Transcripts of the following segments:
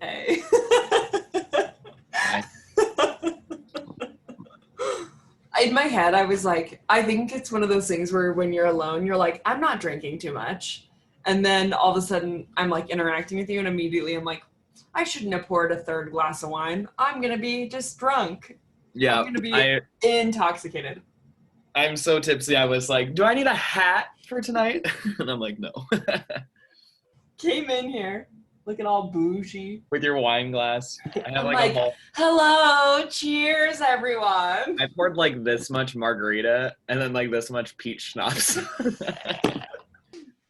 Hey. I, In my head, I was like, I think it's one of those things where when you're alone, you're like, I'm not drinking too much. And then all of a sudden, I'm like interacting with you, and immediately I'm like, I shouldn't have poured a third glass of wine. I'm going to be just drunk. I'm yeah, going to be intoxicated. I'm so tipsy. I was like, do I need a hat for tonight? And I'm like, no. Came in here looking all bougie. With your wine glass. I have I'm like a like, whole. hello, cheers, everyone. I poured like this much margarita and then like this much peach schnapps.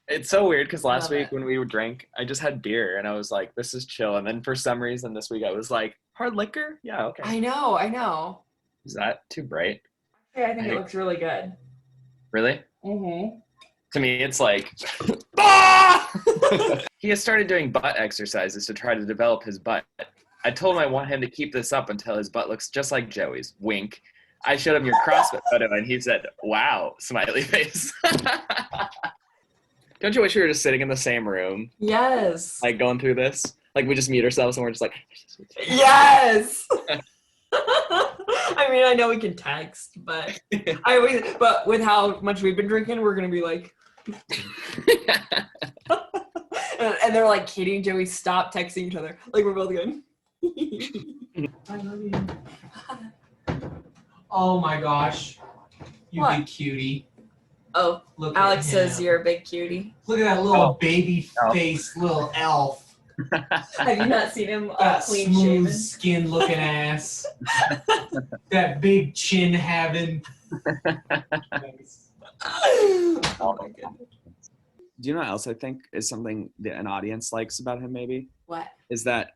It's so weird because last week when we drank, I just had beer and I was like, this is chill. And then for some reason this week I was like, hard liquor? Yeah, okay. I know. Is that too bright? Yeah, I think it looks really good. Really? Mm-hmm. To me, it's like, ah! He has started doing butt exercises to try to develop his butt. I told him I want him to keep this up until his butt looks just like Joey's. Wink. I showed him your CrossFit photo and he said, wow, smiley face. Don't you wish we were just sitting in the same room? Yes. Like going through this? Like we just meet ourselves and we're just like, yes. I mean, I know we can text, but but with how much we've been drinking, we're gonna be like, and they're like, Katie and Joey, stop texting each other. Like we're both going. I love you. Oh my gosh. You What? big cutie. Oh, Look Alex at says him. you're a big cutie. Look at that little Oh. baby face little elf. Have you not seen him That clean smooth shaven? skin looking ass. That big chin having. Oh my goodness. Do you know what else I think is something that an audience likes about him maybe? What? Is that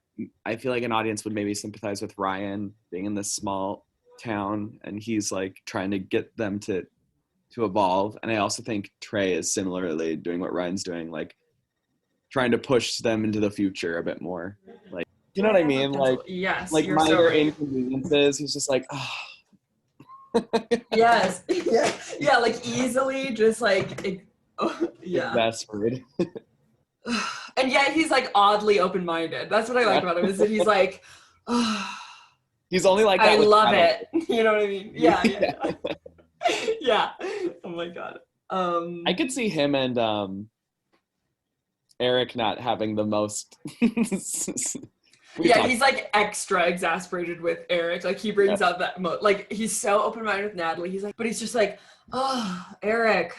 I feel like an audience would maybe sympathize with Ryan being in this small town and he's like trying to get them to evolve. And I also think Trey is similarly doing what Ryan's doing, like trying to push them into the future a bit more. Like, you know what I mean? Like, yes, like you're minor so right. inconveniences. He's just like, oh. Yes. Yeah, like easily just like, yeah. Exasperated. And yet he's like oddly open-minded. That's what I like about him, is that he's like, oh, He's only like that. I with love Adam. it. You know what I mean? Yeah. Yeah. Oh my God. I could see him and Eric not having the most. Yeah, he's like extra exasperated with Eric. Like he brings out that like he's so open-minded with Natalie. He's like, but he's just like, oh, Eric,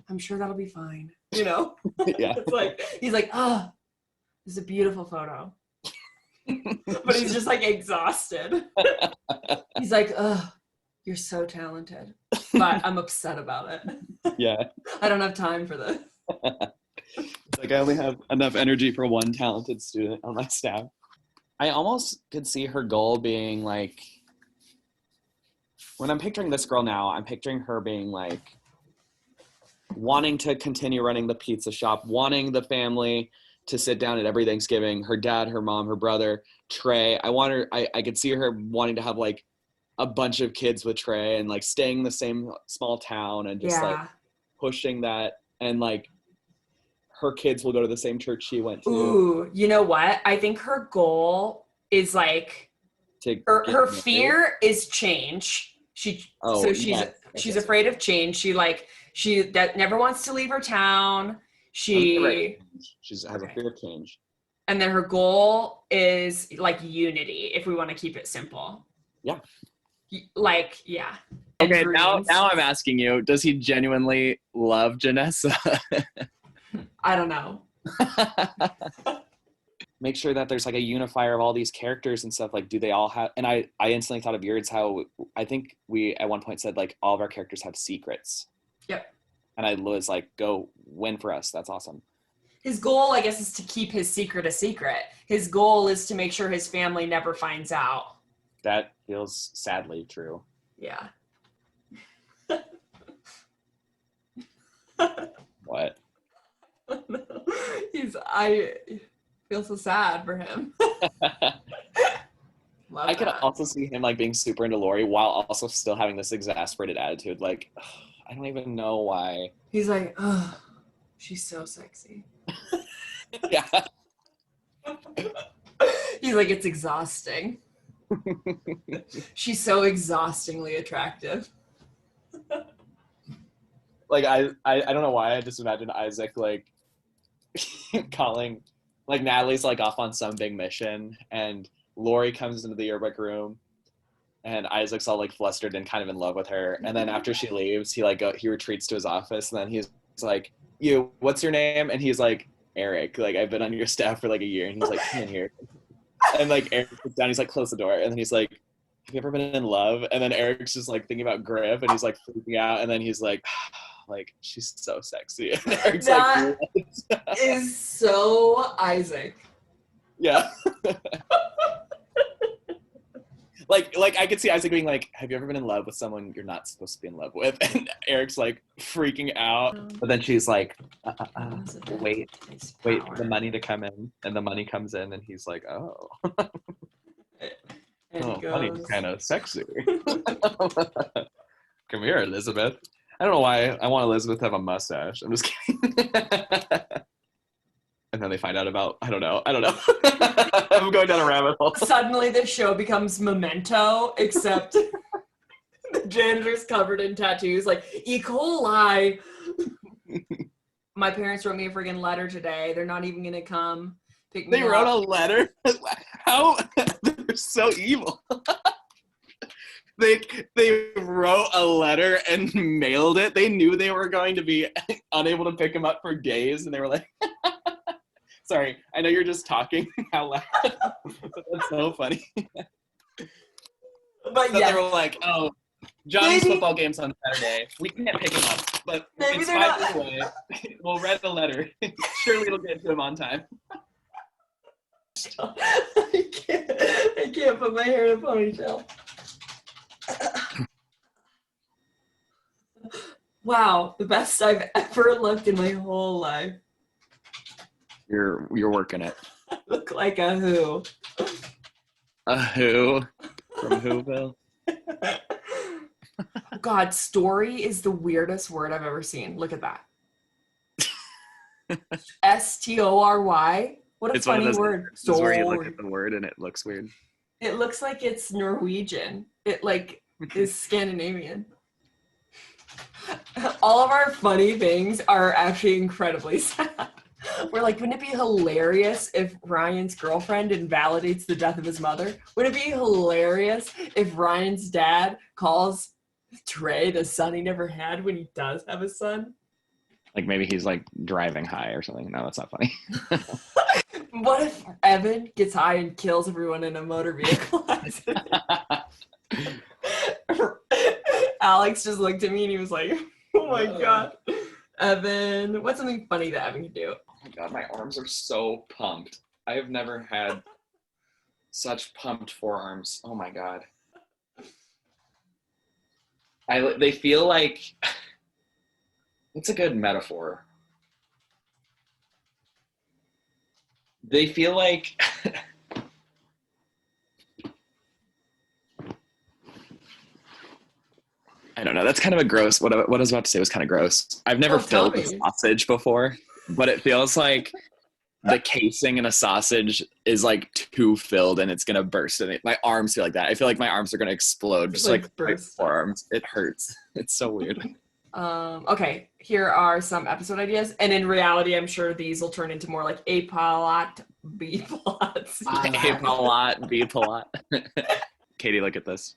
I'm sure that'll be fine. You know? Yeah. It's like he's like, oh, this is a beautiful photo. But he's just like exhausted. He's like, oh, you're so talented. But I'm upset about it. Yeah. I don't have time for this. It's like I only have enough energy for one talented student on my staff. I almost could see her goal being like, when I'm picturing this girl now, I'm picturing her being like wanting to continue running the pizza shop, wanting the family to sit down at every Thanksgiving, her dad, her mom, her brother, Trey. I could see her wanting to have like a bunch of kids with Trey and like staying in the same small town and just like pushing that, and like her kids will go to the same church she went to. Ooh, you know what? I think her goal is like her fear is change. She's afraid of change. She that never wants to leave her town. She has a fear of change. And then her goal is like unity, if we want to keep it simple. Yeah. Like, yeah. Okay, now I'm asking you, does he genuinely love Janessa? I don't know. Make sure that there's like a unifier of all these characters and stuff. Like, do they all have, and I instantly thought of yours, how I think we at one point said like all of our characters have secrets. Yep. And I was like, go win for us. That's awesome. His goal, I guess, is to keep his secret a secret. His goal is to make sure his family never finds out. That feels sadly true. Yeah. What? I feel so sad for him. I could also see him like being super into Lori while also still having this exasperated attitude. Like, I don't even know why. He's like, oh, she's so sexy. Yeah. She's like, it's exhausting. She's so exhaustingly attractive. Like I don't know why I just imagine Isaac like calling, like Natalie's like off on some big mission and Lori comes into the yearbook room and Isaac's all like flustered and kind of in love with her, and then after she leaves he he retreats to his office and then he's like, you, what's your name? And he's like, Eric, like I've been on your staff for like a year. And he's like, come in here. And like Eric sits down, he's like, close the door. And then he's like, have you ever been in love? And then Eric's just like thinking about Griff and he's like freaking out. And then he's like, she's so sexy. And Eric's That like, what? is so Isaac. Yeah. like I could see Isaac being like, have you ever been in love with someone you're not supposed to be in love with? And Eric's like freaking out. But then she's like, wait for the money to come in. And the money comes in and he's like, oh. And Oh, he money's goes, kind of sexy. Come here, Elizabeth. I don't know why I want Elizabeth to have a mustache. I'm just kidding. And then they find out about, I don't know. I'm going down a rabbit hole. suddenly the show becomes Memento, except the janitor's covered in tattoos, like E. coli. My parents wrote me a friggin' letter today. They're not even gonna come pick me They up. wrote a letter? How? They're so evil. They wrote a letter and mailed it. They knew they were going to be unable to pick him up for days, and they were like, sorry, I know you're just talking out loud. But that's so funny. But So yeah, they were like, oh, Johnny's Maybe- football game's on Saturday. We can't pick him up, but Maybe it's they're 5 not- days away. We'll write the letter. Surely it'll get to him on time. I can't put my hair in a ponytail. Wow, the best I've ever looked in my whole life. You're working it. I look like a who. A who? From Whoville? God, story is the weirdest word I've ever seen. Look at that. Story. What a It's one of funny those word. This is where you look Story. at the word and it looks weird. It looks like it's Norwegian. It like is Scandinavian. All of our funny things are actually incredibly sad. We're like, wouldn't it be hilarious if Ryan's girlfriend invalidates the death of his mother? Wouldn't it be hilarious if Ryan's dad calls Trey the son he never had when he does have a son? Like maybe he's like driving high or something. No, that's not funny. What if Evan gets high and kills everyone in a motor vehicle accident? Alex just looked at me and he was like, oh my God. Evan, what's something funny that Evan can do? Oh my god, my arms are so pumped. I have never had such pumped forearms. Oh my god. They feel like, what's a good metaphor? They feel like I don't know. That's kind of a gross. What I was about to say was kind of gross. I've never Oh, tell filled a me. sausage before, but it feels like the casing in a sausage is like too filled and it's gonna burst. And my arms feel like that. I feel like my arms are gonna explode, just Like like my burst. forearms. It hurts. It's so weird. Okay, here are some episode ideas. And in reality, I'm sure these will turn into more like A plot, B plots. A plot, B plot. Katie, look at this.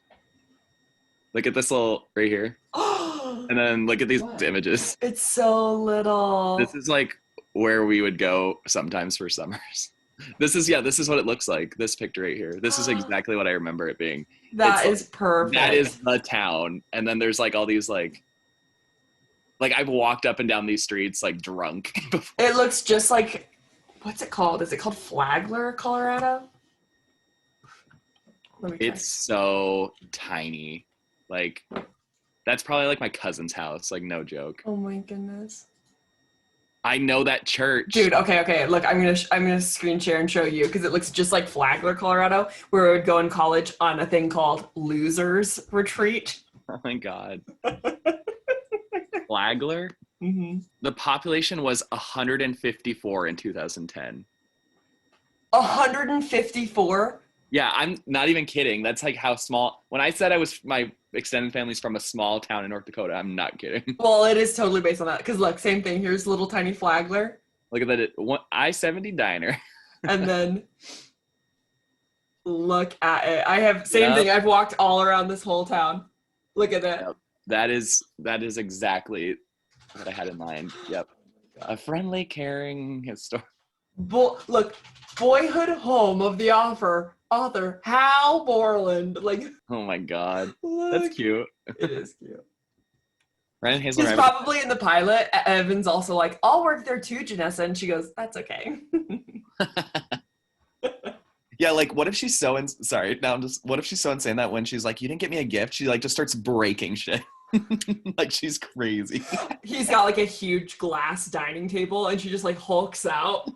Look at this little right here, and then look at these What? images. It's so little. This is like where we would go sometimes for summers. This is what it looks like. This picture right here. This is exactly what I remember it being. That it's is perfect. That is the town, and then there's like all these like I've walked up and down these streets like drunk before. It looks just like, what's it called? Is it called Flagler, Colorado? Let me check. It's so tiny. Like that's probably like my cousin's house. Like no joke. Oh my goodness. I know that church. Dude, okay. Look, I'm gonna screen share and show you because it looks just like Flagler, Colorado, where I would go in college on a thing called Losers Retreat. Oh my god. Flagler. Mm-hmm. The population was 154 in 2010. 154? Yeah, I'm not even kidding. That's like how small. When I said my extended family's from a small town in North Dakota, I'm not kidding. Well, it is totally based on that. Because look, same thing. Here's little tiny Flagler. Look at that I-70 diner. And then look at it. I have same Yep. thing. I've walked all around this whole town. Look at that. Yep. That is exactly what I had in mind. Yep. A friendly, caring historian. Look, boyhood home of the author Hal Borland. Like, Oh my god. look, That's cute. it is cute. Ryan Hazel. Because probably in the pilot, Evan's also like, I'll work there too, Janessa. And she goes, that's okay. Yeah, like what if she's so what if she's so insane that when she's like, you didn't get me a gift, she like just starts breaking shit. Like she's crazy. He's got like a huge glass dining table and she just like hulks out.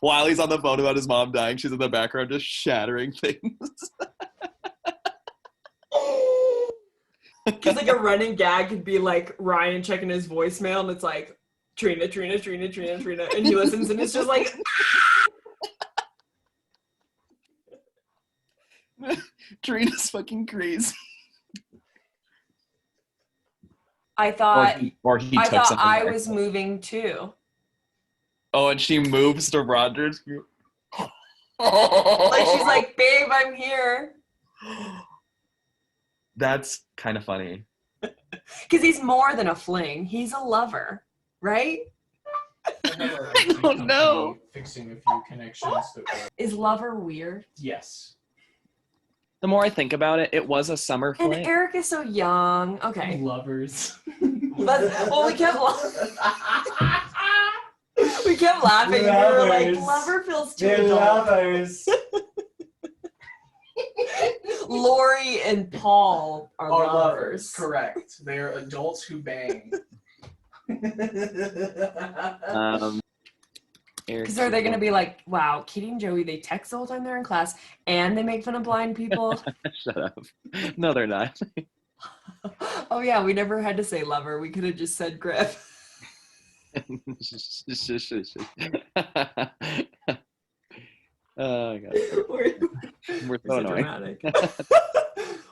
While he's on the phone about his mom dying, she's in the background just shattering things. Because like a running gag could be like Ryan checking his voicemail and it's like, Trina. And he listens and it's just like, Trina's fucking crazy. I thought He I took thought something I like was that. moving too. Oh, and she moves to Roger's group. Like she's like, babe, I'm here. That's kind of funny. Because he's more than a fling. He's a lover, right? I don't know. Fixing a few connections that were. Is lover weird? Yes. The more I think about it, it was a summer And fling. Eric is so young. Okay. Lovers. Well, we kept we kept laughing. We were like, Lovers. lover feels too They're adult. lovers. Lori and Paul are Are lovers. Correct. They are adults who bang. Because are they going to be like, wow, Kitty and Joey, they text the whole time they're in class and they make fun of blind people? Shut up. No, they're not. Oh, yeah, we never had to say lover. We could have just said Griff. Oh god, We're we're so so annoying. dramatic.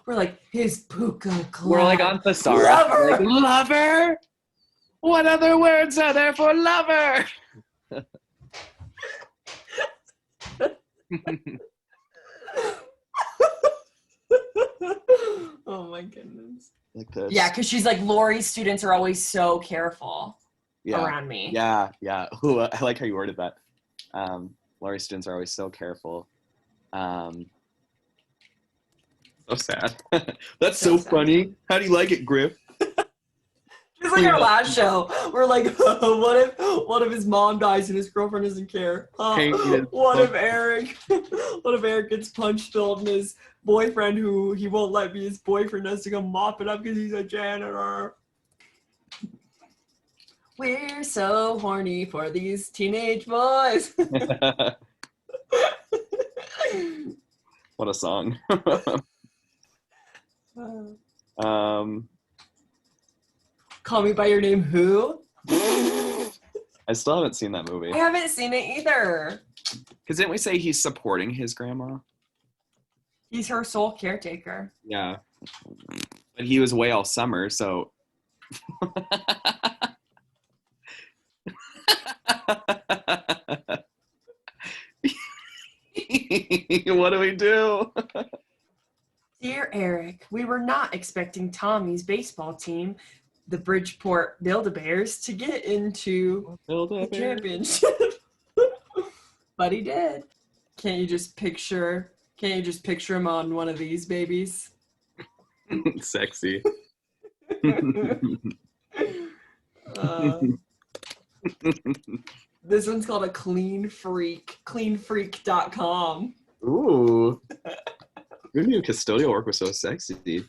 We're like, his puka club. We're like on Thesaurus. Lover! Like, lover? What other words are there for lover? Oh my goodness. Like this. Yeah, because she's like, Lori's students are always so careful Yeah. around me. Yeah. Ooh, I like how you worded that. Laurie students are always so careful. So sad. That's So so sad. funny. How do you like it, Griff? It's like our last show. We're like, what if his mom dies and his girlfriend doesn't care? Hated. What if Eric gets punch filled and his boyfriend, who he won't let be his boyfriend, has to come mop it up because he's a janitor? We're so horny for these teenage boys. What a song. Call Me by Your Name, who? I still haven't seen that movie. I haven't seen it either. Because didn't we say he's supporting his grandma? He's her sole caretaker. Yeah. But he was away all summer, so. What do we do? Dear Eric, we were not expecting Tommy's baseball team, the Bridgeport Build-A-Bears, to get into the championship. But he did. Can't you just picture him on one of these babies? Sexy. This one's called a Clean Freak. Cleanfreak.com. Ooh. Who knew custodial work was so sexy?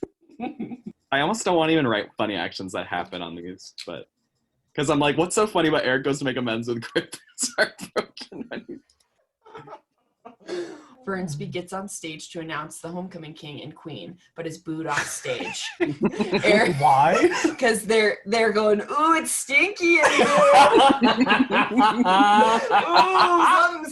I almost don't want to even write funny actions that happen on these, but because I'm like, what's so funny about Eric goes to make amends with Griffith's heartbroken when he... Fernsby gets on stage to announce the homecoming king and queen, but is booed off stage. Eric, Why? because they're going, ooh, it's stinky in here. Ooh, something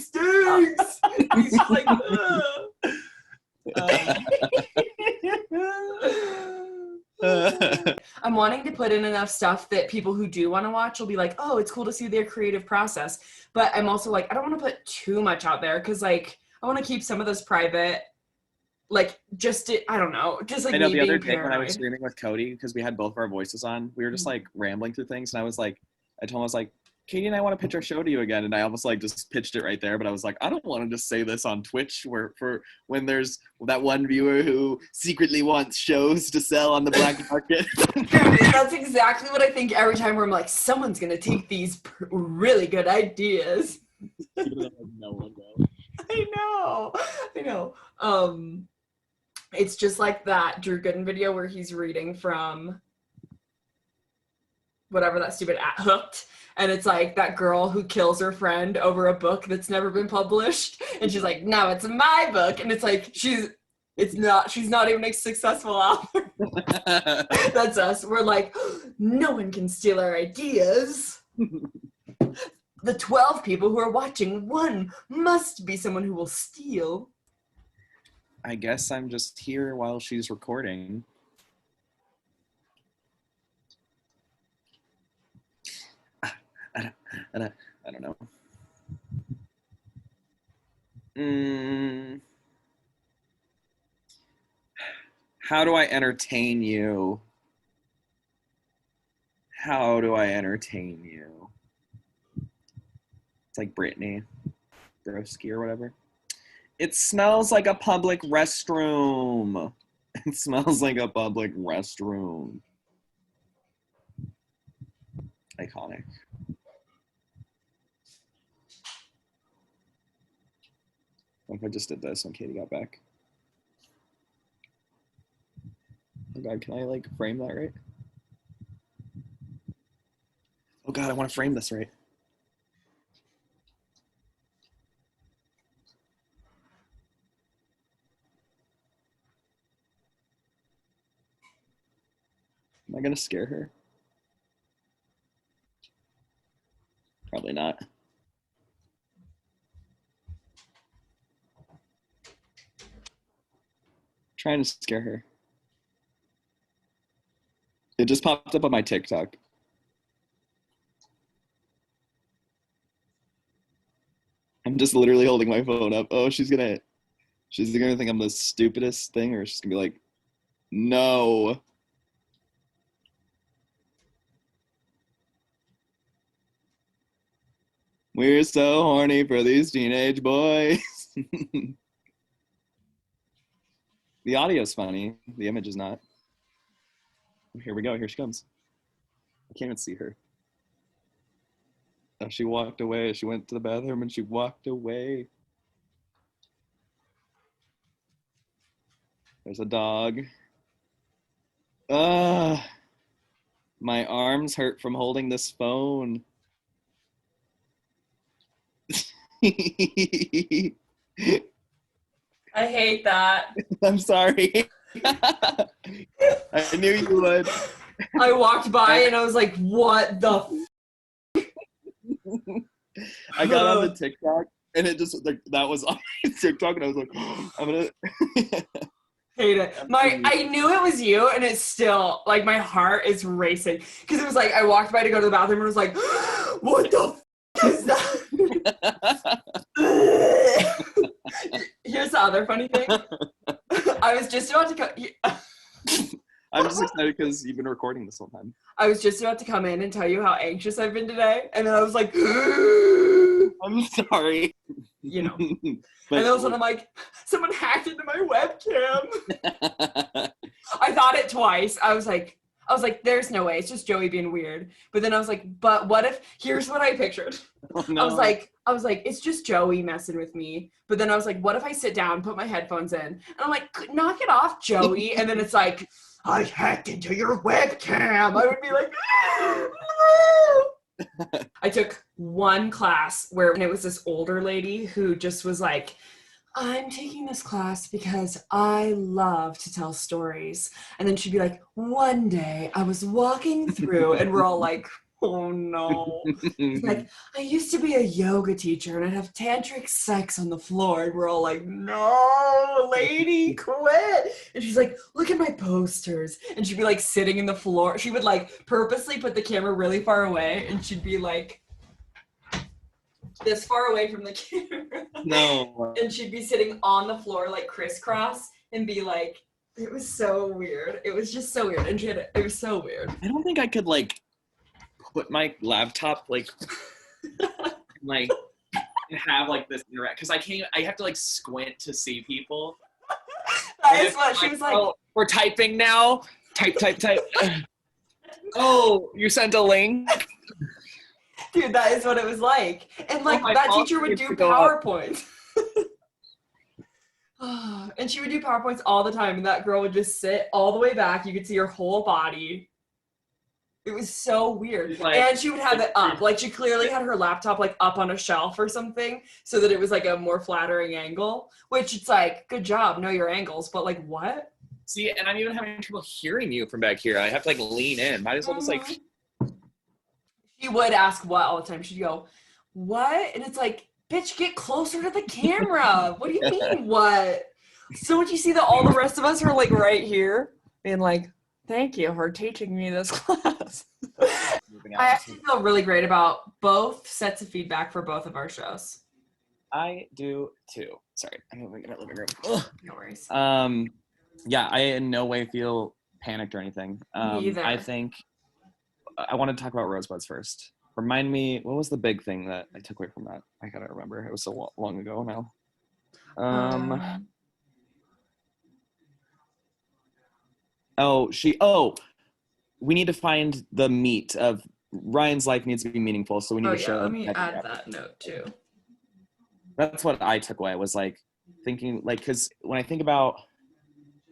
wanting to put in enough stuff that people who do want to watch will be like, oh, it's cool to see their creative process. But I'm also like, I don't want to put too much out there because like I want to keep some of this private. Like I don't know, just like I know me the other being day when I paranoid. was streaming with Cody, because we had both of our voices on, we were just like rambling through things, and I told him, I was like, Katie and I want to pitch our show to you again, and I almost like just pitched it right there, but I was like, I don't want to just say this on Twitch for when there's that one viewer who secretly wants shows to sell on the black market. Dude, that's exactly what I think every time where I'm like, someone's gonna take these really good ideas. No one will. I know. It's just like that Drew Gooden video where he's reading from whatever that stupid Hooked, and it's like that girl who kills her friend over a book that's never been published, and she's like, "No, it's my book," and it's like she's not even a successful author. That's us. We're like, no one can steal our ideas. The 12 people who are watching, one must be someone who will steal. I guess I'm just here while she's recording. I don't know. How do I entertain you? How do I entertain you? It's like Britney Broski or whatever. It smells like a public restroom. It smells like a public restroom. Iconic. What if I just did this when Katie got back? Oh God, can I like frame that right? Oh God, I want to frame this right. Am I gonna scare her? Probably not. Trying to scare her. It just popped up on my TikTok. I'm just literally holding my phone up. Oh, she's gonna think I'm the stupidest thing, or she's gonna be like, no. We're so horny for these teenage boys. The audio's funny. The image is not. Here we go. Here she comes. I can't even see her. Oh, she walked away. She went to the bathroom and she walked away. There's a dog. My arms hurt from holding this phone. I hate that. I'm sorry. I knew you would. I walked by and I was like, what the I got on the TikTok and it just like that was on my TikTok and I was like, I'm gonna hate it. I knew it was you and it's still like my heart is racing because it was like I walked by to go to the bathroom and was like, what the is that? Here's the other funny thing. I was just about to I'm just excited because you've been recording this whole time. I was just about to come in and tell you how anxious I've been today, and then I was like, I'm sorry. You know. But, and all of a sudden I'm like, someone hacked into my webcam. I thought it twice. I was like, there's no way. It's just Joey being weird. But then I was like, but what if, here's what I pictured. Oh, no. I was like, it's just Joey messing with me. But then I was like, what if I sit down, put my headphones in? And I'm like, knock it off, Joey. And then it's like, I hacked into your webcam. I would be like, no. I took one class where it was this older lady who just was like, I'm taking this class because I love to tell stories. And then she'd be like, one day I was walking through, and we're all like, Oh no. He's like, I used to be a yoga teacher and I'd have tantric sex on the floor. And we're all like, no, lady, quit. And she's like, look at my posters. And she'd be like sitting in the floor. She would like purposely put the camera really far away and she'd be like this far away from the camera. No. And she'd be sitting on the floor like crisscross and be like, it was so weird. It was just so weird. And it was so weird. I don't think I could like put my laptop like like and have like this interact because I have to like squint to see people. That is what she was like. Oh, we're typing now. Type. Oh, you sent a link. Dude, that is what it was like. And like my that phone teacher would needs do to go up. PowerPoints. And she would do PowerPoints all the time, and that girl would just sit all the way back. You could see her whole body. It was so weird. Like- and she would have it up. Like she clearly had her laptop like up on a shelf or something so that it was like a more flattering angle, which it's like, good job, know your angles, but like what? See, and I'm even having trouble hearing you from back here. I have to like lean in. Might as well just like She would ask what all the time. She'd go, what? And it's like, bitch, get closer to the camera. What do you mean, what? So don't you see that all the rest of us are like right here being like, thank you for teaching me this class. moving I out. actually feel really great about both sets of feedback for both of our shows. I do too. Sorry, I'm moving in my living room. Ugh. No worries. Yeah, I in no way feel panicked or anything. Me either. I think I want to talk about Rosebuds first. Remind me, what was the big thing that I took away from that? I gotta remember. It was so long ago now. We need to find the meat of Ryan's life needs to be meaningful, so we need to show. Let me add that note too. That's what I took away, was like thinking, like, because when I think about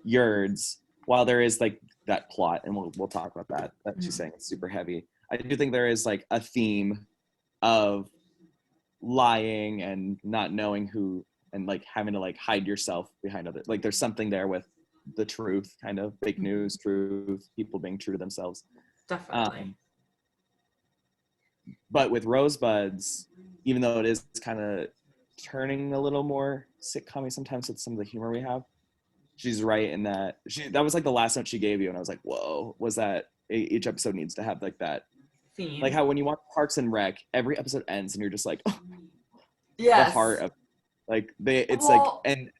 Yerds, while there is like that plot, and we'll talk about that she's saying it's super heavy, I do think there is like a theme of lying and not knowing who, and like having to like hide yourself behind others. Like there's something there with the truth, kind of fake news, truth, people being true to themselves. Definitely. But with Rosebuds, even though it is kind of turning a little more sitcom-y sometimes with some of the humor we have, she's right in that that was like the last note she gave you, and I was like, whoa, was that each episode needs to have like that Theme. like how when you watch Parks and Rec, every episode ends and you're just like, oh, yes. the heart of like it's Well, like, and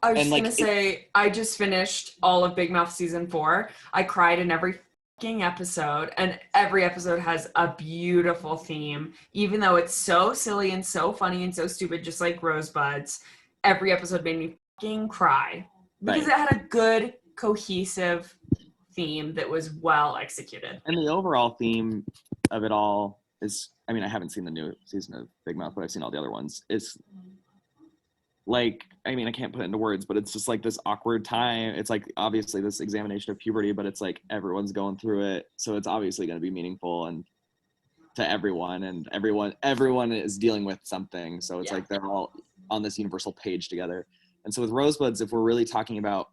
I was and, just like, gonna say, I just finished all of Big Mouth season 4. I cried in every fucking episode, and every episode has a beautiful theme. Even though it's so silly and so funny and so stupid, just like Rosebuds, every episode made me fucking cry because Right. it had a good, cohesive theme that was well executed. and the overall theme of it all is, I mean, I haven't seen the new season of Big Mouth, but I've seen all the other ones. It's like, I mean, I can't put it into words, but it's just like this awkward time. It's like obviously this examination of puberty, but it's like everyone's going through it, so it's obviously going to be meaningful and to everyone, and everyone is dealing with something. So it's Yeah. like they're all on this universal page together. And so with Rosebuds, if we're really talking about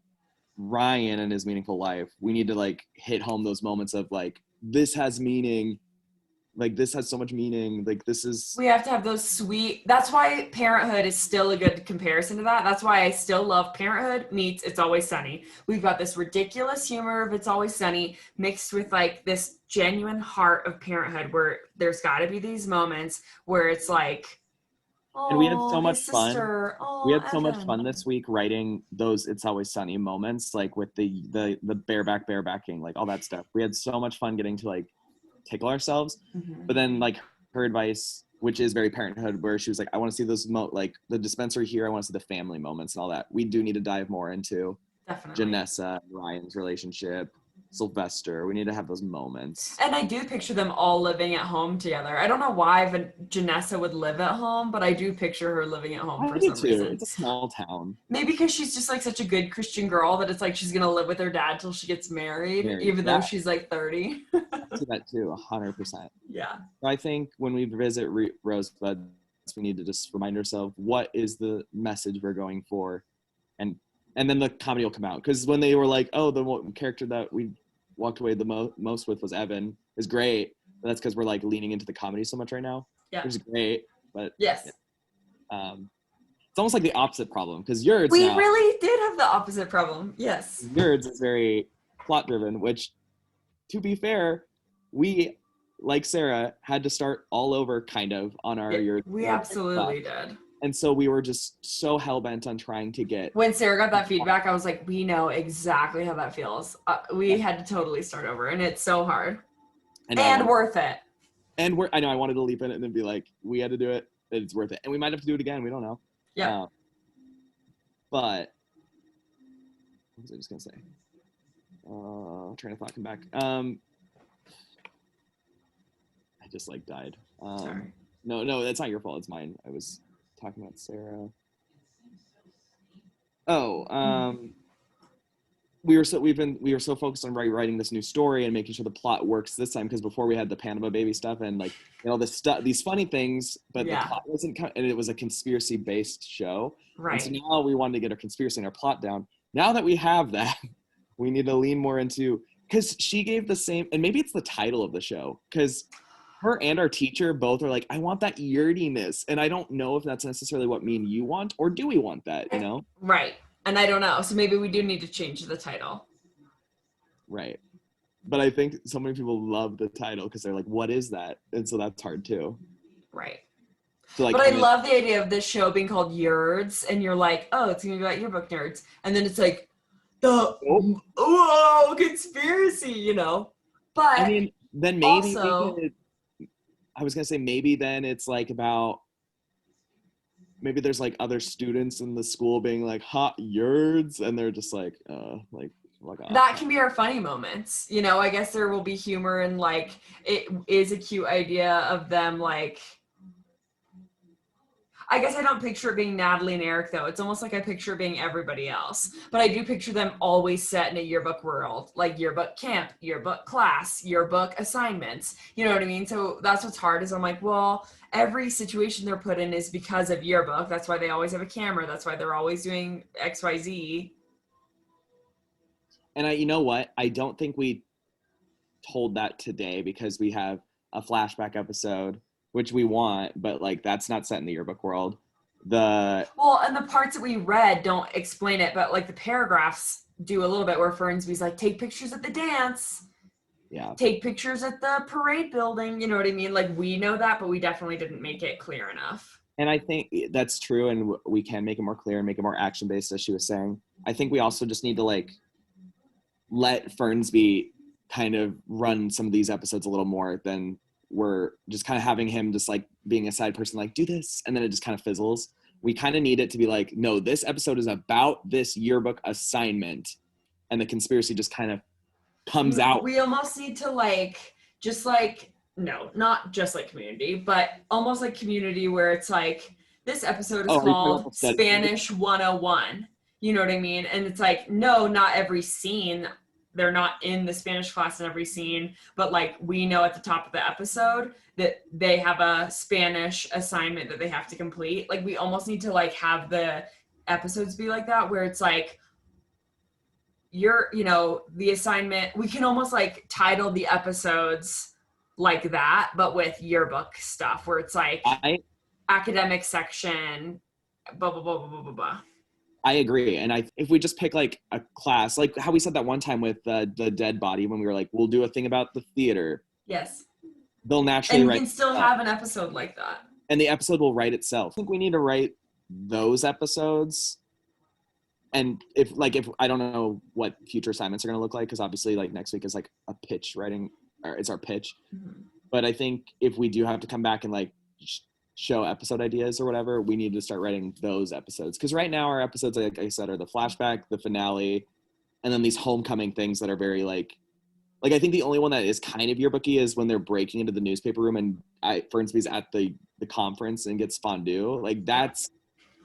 Ryan and his meaningful life, we need to like hit home those moments of like, this has meaning. Like this has so much meaning. Like this is We have to have those sweet. That's why Parenthood is still a good comparison to that. That's why I still love Parenthood meets It's Always Sunny. We've got this ridiculous humor of It's Always Sunny mixed with like this genuine heart of Parenthood, where there's got to be these moments where it's like, And we had "Oh, so much his fun. sister. Oh, we had so much Evan." fun this week writing those It's Always Sunny moments, like with the barebacking, like all that stuff. We had so much fun getting to like tickle ourselves. Mhm. But then like her advice, which is very Parenthood, where she was like, I want to see those like the dispensary here, I want to see the family moments and all that. We do need to dive more into Definitely. Janessa, Ryan's relationship, Sylvester. We need to have those moments. And I do picture them all living at home together. I don't know why Janessa would live at home, but I do picture her living at home for I do some too. reason. It's a small town. Maybe because she's just like such a good Christian girl that it's like she's gonna live with her dad till she gets married, even though Yeah. she's like 30. I see that too, 100%. Yeah. I think when we visit Rosebud, we need to just remind ourselves what is the message we're going for, and then the comedy will come out. Because when they were like, oh, the character that we walked away the most with was Evan, is great. But that's because we're like leaning into the comedy so much right now. Yeah. Which is great. But Yes. it's almost like the opposite problem because Yurds We now, really did have the opposite problem. Yes. Yurds is very plot driven, which, to be fair, we, like Sarah, had to start all over kind of on our Yurds. We absolutely did. And so we were just so hell-bent on trying to get... When Sarah got that feedback, I was like, we know exactly how that feels. We had to totally start over, and it's so hard. And worth it. And I know I wanted to leap in it and then be like, we had to do it, it's worth it. And we might have to do it again, we don't know. Yeah. But what was I just gonna say? Train of thought, come back. I just like died. Sorry. No, that's not your fault. It's mine. I was talking about Sarah. Oh, we were so focused on writing this new story and making sure the plot works this time because before we had the Panama baby stuff and like this stuff, these funny things, but the plot wasn't, and it was a conspiracy based show. Right. And so now we wanted to get our conspiracy and our plot down. Now that we have that, we need to lean more into, because she gave the same, and maybe it's the title of the show, because her and our teacher both are like, I want that yerdiness, and I don't know if that's necessarily what me and you want, or do we want that, you know? Right. And I don't know. So maybe we do need to change the title. Right. But I think so many people love the title because they're like, what is that? And so that's hard too. Right. So like, but I love the idea of this show being called Yerds, and you're like, oh, it's going to be about yearbook nerds. And then it's like, whoa, conspiracy, you know? But I mean, then maybe, also, I was going to say, maybe then it's like about, maybe there's like other students in the school being like hot yerds, and they're just like that can be our funny moments, you know. I guess there will be humor and like it is a cute idea of them like, I guess I don't picture it being Natalie and Eric though. It's almost like I picture it being everybody else, but I do picture them always set in a yearbook world, like yearbook camp, yearbook class, yearbook assignments, you know what I mean? So that's what's hard is I'm like, well, every situation they're put in is because of yearbook. That's why they always have a camera. That's why they're always doing XYZ. And you know what? I don't think we told that today because we have a flashback episode, which we want, but like that's not set in the yearbook world. Well, and the parts that we read don't explain it, but like the paragraphs do a little bit where Fernsby's like, take pictures at the dance. Yeah. Take pictures at the parade building. You know what I mean? Like we know that, but we definitely didn't make it clear enough. And I think that's true. And we can make it more clear and make it more action based, as she was saying. I think we also just need to like let Fernsby kind of run some of these episodes a little more than we're just kind of having him just like being a side person, like do this. And then it just kind of fizzles. We kind of need it to be like, no, this episode is about this yearbook assignment. And the conspiracy just kind of comes out. We almost need to like, just like, no, not just like Community, but almost like Community where it's like, this episode is called Spanish 101. You know what I mean? And it's like, no, not every scene. They're not in the Spanish class in every scene, but like we know at the top of the episode that they have a Spanish assignment that they have to complete. Like we almost need to like have the episodes be like that where it's like, the assignment, we can almost like title the episodes like that, but with yearbook stuff where it's like academic section, blah, blah, blah, blah, blah, blah, blah. I agree. And if we just pick like a class, like how we said that one time with the dead body, when we were like, we'll do a thing about the theater. Yes. They'll naturally and we can still have an episode like that. And the episode will write itself. I think we need to write those episodes. And if I don't know what future assignments are going to look like, because obviously like next week is like a pitch writing, or it's our pitch. Mm-hmm. But I think if we do have to come back and like show episode ideas or whatever, we need to start writing those episodes. Because right now our episodes, like I said, are the flashback, the finale, and then these homecoming things that are very like I think the only one that is kind of yearbooky is when they're breaking into the newspaper room and Fernsby's at the conference and gets fondue. Like that's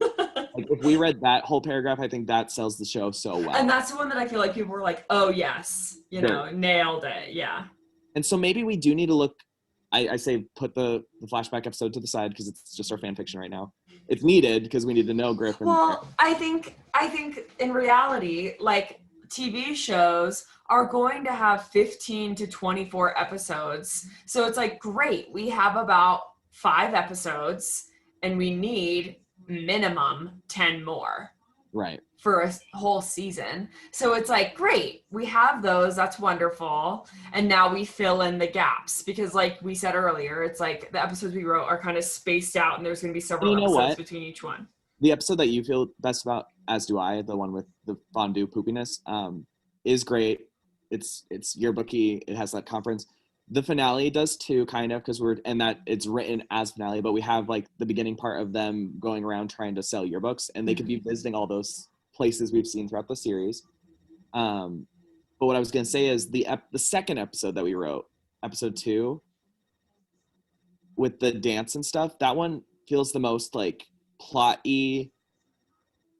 like if we read that whole paragraph, I think that sells the show so well. And that's the one that I feel like people were like, oh yes, nailed it. Yeah. And so maybe we do need to look, I say put the flashback episode to the side because it's just our fan fiction right now. It's needed because we need to know Griffin. Well, I think in reality, like TV shows are going to have 15 to 24 episodes. So it's like, great, we have about 5 episodes and we need minimum 10 more Right. for a whole season. So it's like, great, we have those, that's wonderful. And now we fill in the gaps because like we said earlier, it's like the episodes we wrote are kind of spaced out and there's going to be several You know episodes what? between each one. The episode that you feel best about, as do I, the one with the fondue poopiness, is great. It's yearbooky. It has that conference. The finale does too, kind of, because it's written as finale, but we have like the beginning part of them going around trying to sell yearbooks, and they could be visiting all those places we've seen throughout the series. But what I was gonna say is the second episode that we wrote, episode 2, with the dance and stuff, that one feels the most like plot-y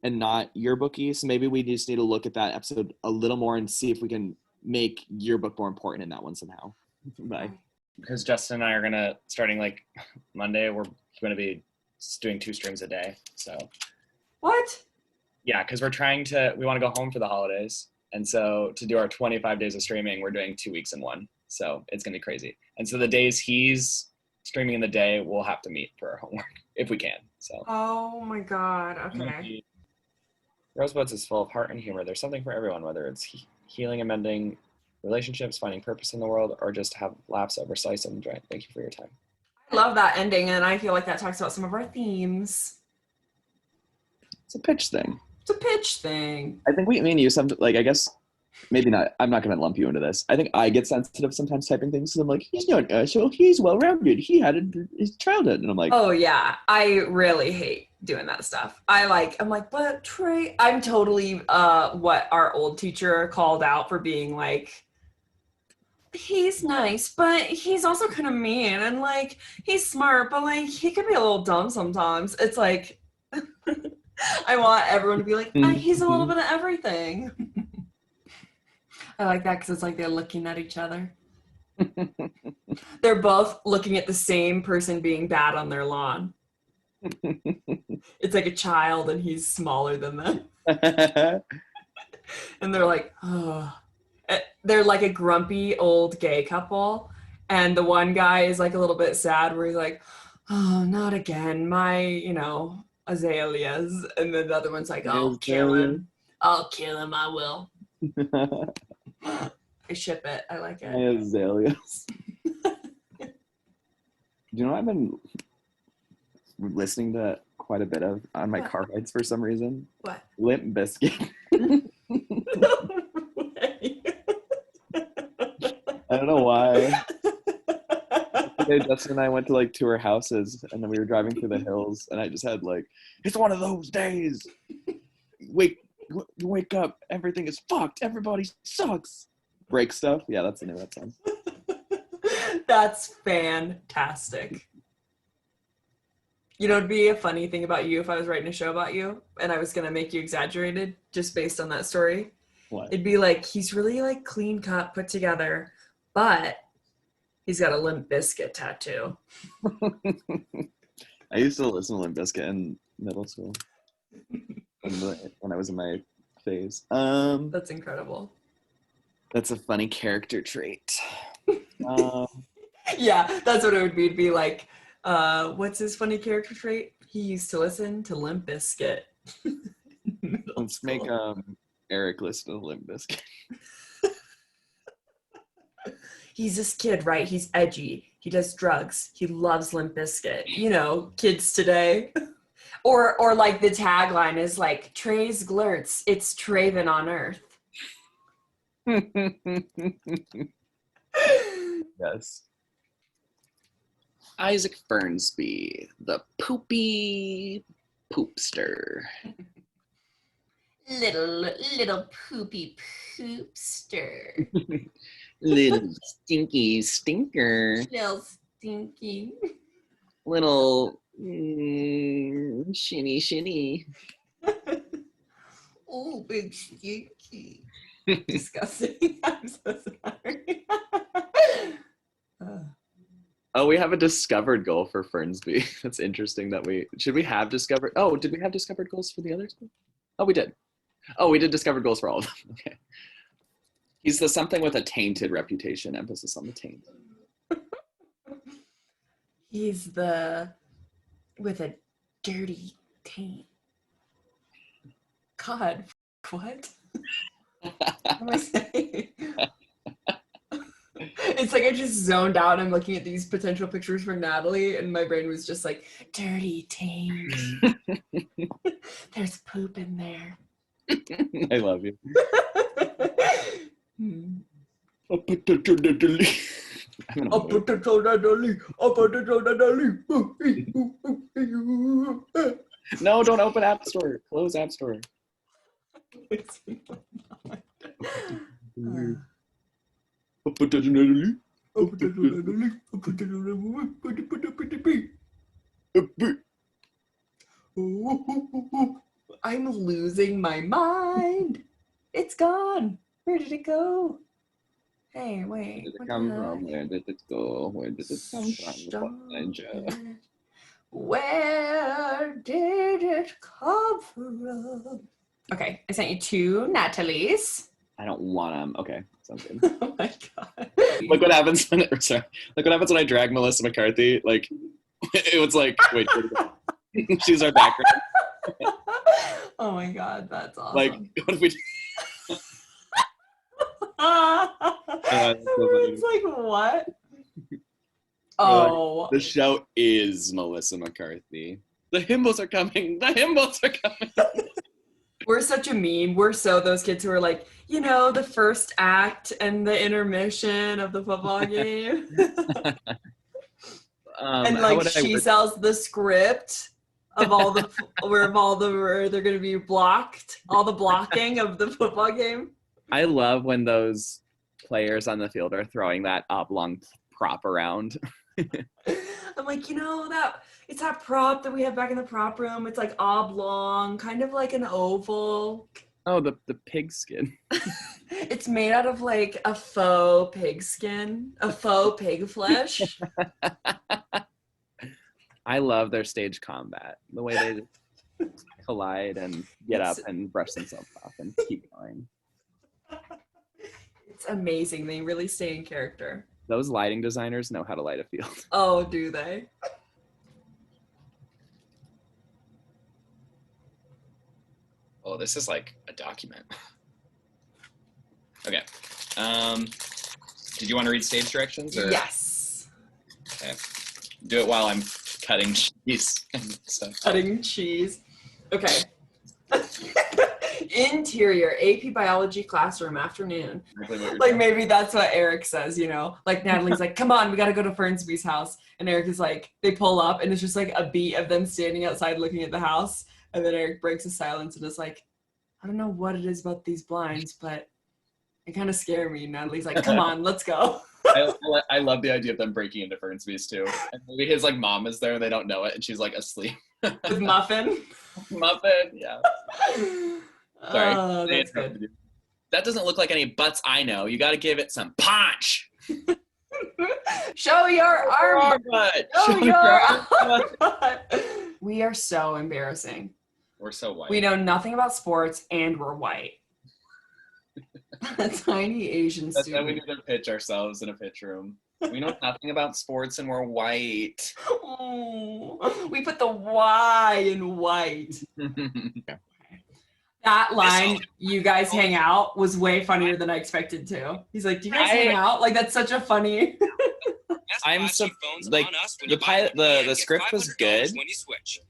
and not yearbooky. So maybe we just need to look at that episode a little more and see if we can make yearbook more important in that one somehow. Bye. Because Justin and I are gonna, starting like Monday, we're gonna be doing 2 streams a day. So What? yeah, because we want to go home for the holidays, and so to do our 25 days of streaming, we're doing 2 weeks in one. So it's gonna be crazy. And so the days he's streaming in the day, we'll have to meet for our homework if we can. So Oh my God. Okay. Rosebuds is full of heart and humor. There's something for everyone, whether it's healing and mending relationships, finding purpose in the world, or just have laughs over slice and enjoy. Thank you for your time. I love that ending, and I feel like that talks about some of our themes. It's a pitch thing. It's a pitch thing. I think me and you, like, I guess, maybe not, I'm not going to lump you into this. I think I get sensitive sometimes typing things, because I'm like, he's not so he's well-rounded. He had his childhood. And I'm like, Oh yeah, I really hate doing that stuff. I'm like, but Trey, I'm totally what our old teacher called out for being like, he's nice, but he's also kind of mean, and like he's smart, but like he could be a little dumb sometimes. It's like I want everyone to be like, he's a little bit of everything. I like that because it's like they're looking at each other. They're both looking at the same person being bad on their lawn. It's like a child and he's smaller than them. And they're like, oh. They're like a grumpy old gay couple. And the one guy is like a little bit sad where he's like, oh, not again. My, azaleas. And then the other one's like, I'll kill him. I'll kill him. I will. I ship it. I like it. My azaleas. You know, I've been listening to quite a bit of on my car rides for some reason. What? Limp Bizkit. No way. I don't know why. Today, Justin and I went to like tour houses, and then we were driving through the hills, and I just had like, it's one of those days. Wake up, everything is fucked. Everybody sucks. Break stuff. Yeah, that's the name of that song. That's fantastic. You know, it'd be a funny thing about you if I was writing a show about you and I was going to make you exaggerated just based on that story. What? It'd be like, he's really like clean cut, put together, but he's got a Limp Bizkit tattoo. I used to listen to Limp Bizkit in middle school when I was in my phase. That's incredible. That's a funny character trait. Yeah, that's what it would be. It'd be like, what's his funny character trait? He used to listen to Limp Bizkit. Let's make Eric listen to Limp Bizkit. He's this kid, right? He's edgy. He does drugs. He loves Limp Bizkit. You know, kids today. Or like the tagline is like, Trey's Glurts, it's Traven on Earth. Yes. Isaac Fernsby, the poopy poopster. Little poopy poopster. Little stinky stinker. Little stinky. Little shinny. Oh, big stinky. Disgusting. I'm so sorry. Oh, we have a discovered goal for Fernsby. That's interesting that did we have discovered goals for the others? Oh, we did. Oh, we did discovered goals for all of them. Okay. He's the something with a tainted reputation. Emphasis on the taint. He's the with a dirty taint. God, what? What am I saying? It's like I just zoned out. I'm looking at these potential pictures for Natalie, and my brain was just like, dirty taint. There's poop in there. I love you. Hmm. I'll put the Natalie. I'll put the Natalie. I'll put the Natalie. No, don't open App Store. Close App Store. I'll put the Natalie. I'm losing my mind. It's gone. Where did it go? Hey, Where wait. did it what come the from? heck? Where did it go? Where did it come from? Stop Ninja. it. Where did it come from? Okay, I sent you 2 Natalie's. I don't want them. Okay, sounds good. Oh my god. Look what happens when sorry. Look what happens when I drag Melissa McCarthy. Like it was like wait, she's our background. Oh my god, that's awesome. Like what if we? That's so funny. It's like what? Oh, The show is Melissa McCarthy. The himbles are coming. The himbles are coming. we're such a meme. We're so those kids who are like, you know, the first act and the intermission of the football game. And how like would I she word- sells the script of all the where they're going to be blocked, all the blocking of the football game. I love when those players on the field are throwing that oblong prop around. I'm like, you know, that it's that prop that we have back in the prop room. It's like oblong, kind of like an oval. Oh, the pig skin. It's made out of like a faux pig skin, a faux pig flesh. I love their stage combat. The way they collide and get up and brush themselves off and keep going. It's amazing. They really stay in character. Those lighting designers know how to light a field. Oh, do they? Oh, this is like a document. Okay. Did you want to read stage directions? Or? Yes. Okay. Do it while I'm cutting cheese and stuff. Cutting cheese. Okay. Interior AP biology classroom afternoon. Exactly what you're Like doing. maybe that's what Eric says, you know. Like Natalie's like, "Come on, we got to go to Fernsby's house." And Eric is like, they pull up and it's just like a beat of them standing outside looking at the house. And then Eric breaks the silence and is like, "I don't know what it is about these blinds, but they kind of scare me." And Natalie's like, "Come on, let's go." I love the idea of them breaking into Fernsby's too. And maybe his like mom is there and they don't know it and she's like asleep. With Muffin. Muffin, yeah. Sorry. Oh, They that's interrupted good. you. That doesn't look like any butts I know. You got to give it some punch. Show your arm. Butt. Show your arm arm. butt. We are so embarrassing. We're so white. We know nothing about sports and we're white. A tiny Asian That's how we student. need to pitch ourselves in a pitch room. We know nothing about sports and we're white. Oh, we put the Y in white. That line, "you guys hang out," was way funnier than I expected to. He's like, "Do you guys hang out?" Like that's such a funny. I'm so like the pilot, the script was good,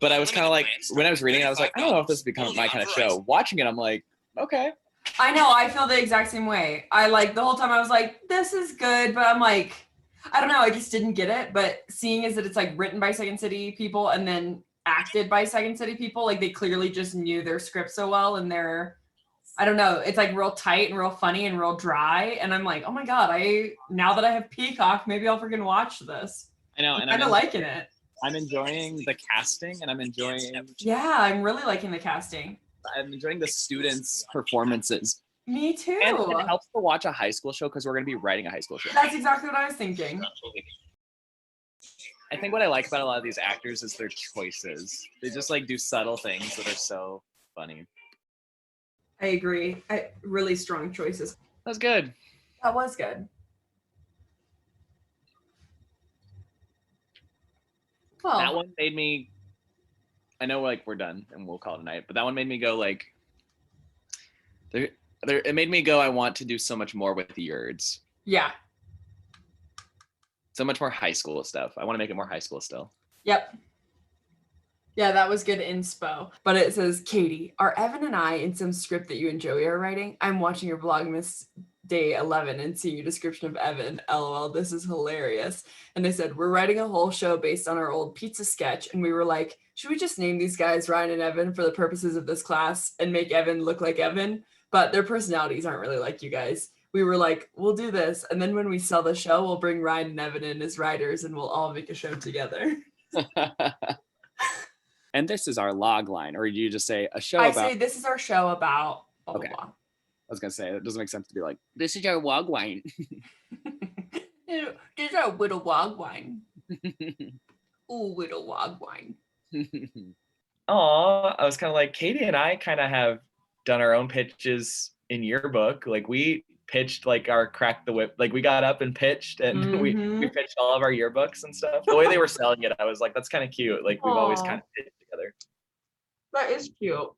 but I was kind of like when I was reading it, I was like, I don't know if this would become my kind of show. Watching it, I'm like, okay. I know, I feel the exact same way. I like the whole time I was like, this is good, but I'm like, I don't know, I just didn't get it. But seeing is that it's like written by Second City people and then acted by Second City people, like they clearly just knew their script so well and they're, I don't know, it's like real tight and real funny and real dry. And I'm like, oh my God, now that I have Peacock, maybe I'll freaking watch this. I know, I'm and kind of liking it. I'm enjoying the casting, and I'm enjoying I'm really liking the casting. the students' performances. Me too. And it helps to watch a high school show because we're going to be writing a high school show. That's exactly what I was thinking. I think what I like about a lot of these actors is their choices. They just like do subtle things that are so funny. I agree. Really strong choices. That was good. That was good. Well, That one made me. I know, like, we're done and we'll call it a night, but that one made me go like. It made me go. I want to do so much more with the Yerds. yeah. So much more high school stuff. I want to make it more high school still. Yep. Yeah, that was good inspo. But it says, Katie, are Evan and I in some script that you and Joey are writing? I'm watching your Vlogmas day 11 and seeing your description of Evan. LOL, this is hilarious. And they said, we're writing a whole show based on our old pizza sketch. And we were like, should we just name these guys Ryan and Evan for the purposes of this class and make Evan look like Evan? But their personalities aren't really like you guys. We were like, we'll do this. And then when we sell the show, we'll bring Ryan and Evan in as writers and we'll all make a show together. And this is our log line, or do you just say a show I about? say this is our show about blah, Okay. blah, I was gonna say it doesn't make sense to be like, this is our log line. blah. This is our little wog wine. Ooh, little wog wine. Aw, I was kind of like, Katie and I kind of have done our own pitches in yearbook. Like we pitched like our crack the whip, like we got up and pitched and we Mhm. pitched all of our yearbooks and stuff. The way they were selling it, I was like, that's kind of cute. Like we've always Aw. kind of pitched together. That is cute.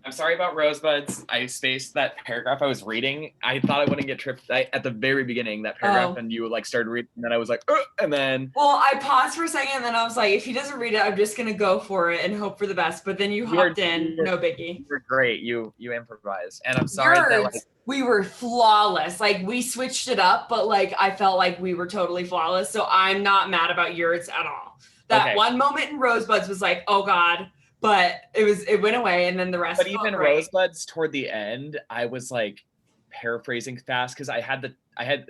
I'm sorry about Rosebuds. I spaced that paragraph I was reading. I thought I wouldn't get tripped at the very beginning, that paragraph, Oh. and you like started reading, and then I was like, and then Well, I paused for a second and then I was like, if he doesn't read it, I'm just gonna go for it and hope for the best. But then you You were- hopped in, no biggie. you're great. You improvised, and I'm sorry that like Yours, we were flawless. Like we switched it up, but like I felt like we were totally flawless. So I'm not mad about yours at all. That Okay. one moment in Rosebuds was like, oh God, but it went away, and then the rest. But felt even great. Rosebuds toward the end, I was like paraphrasing fast because I had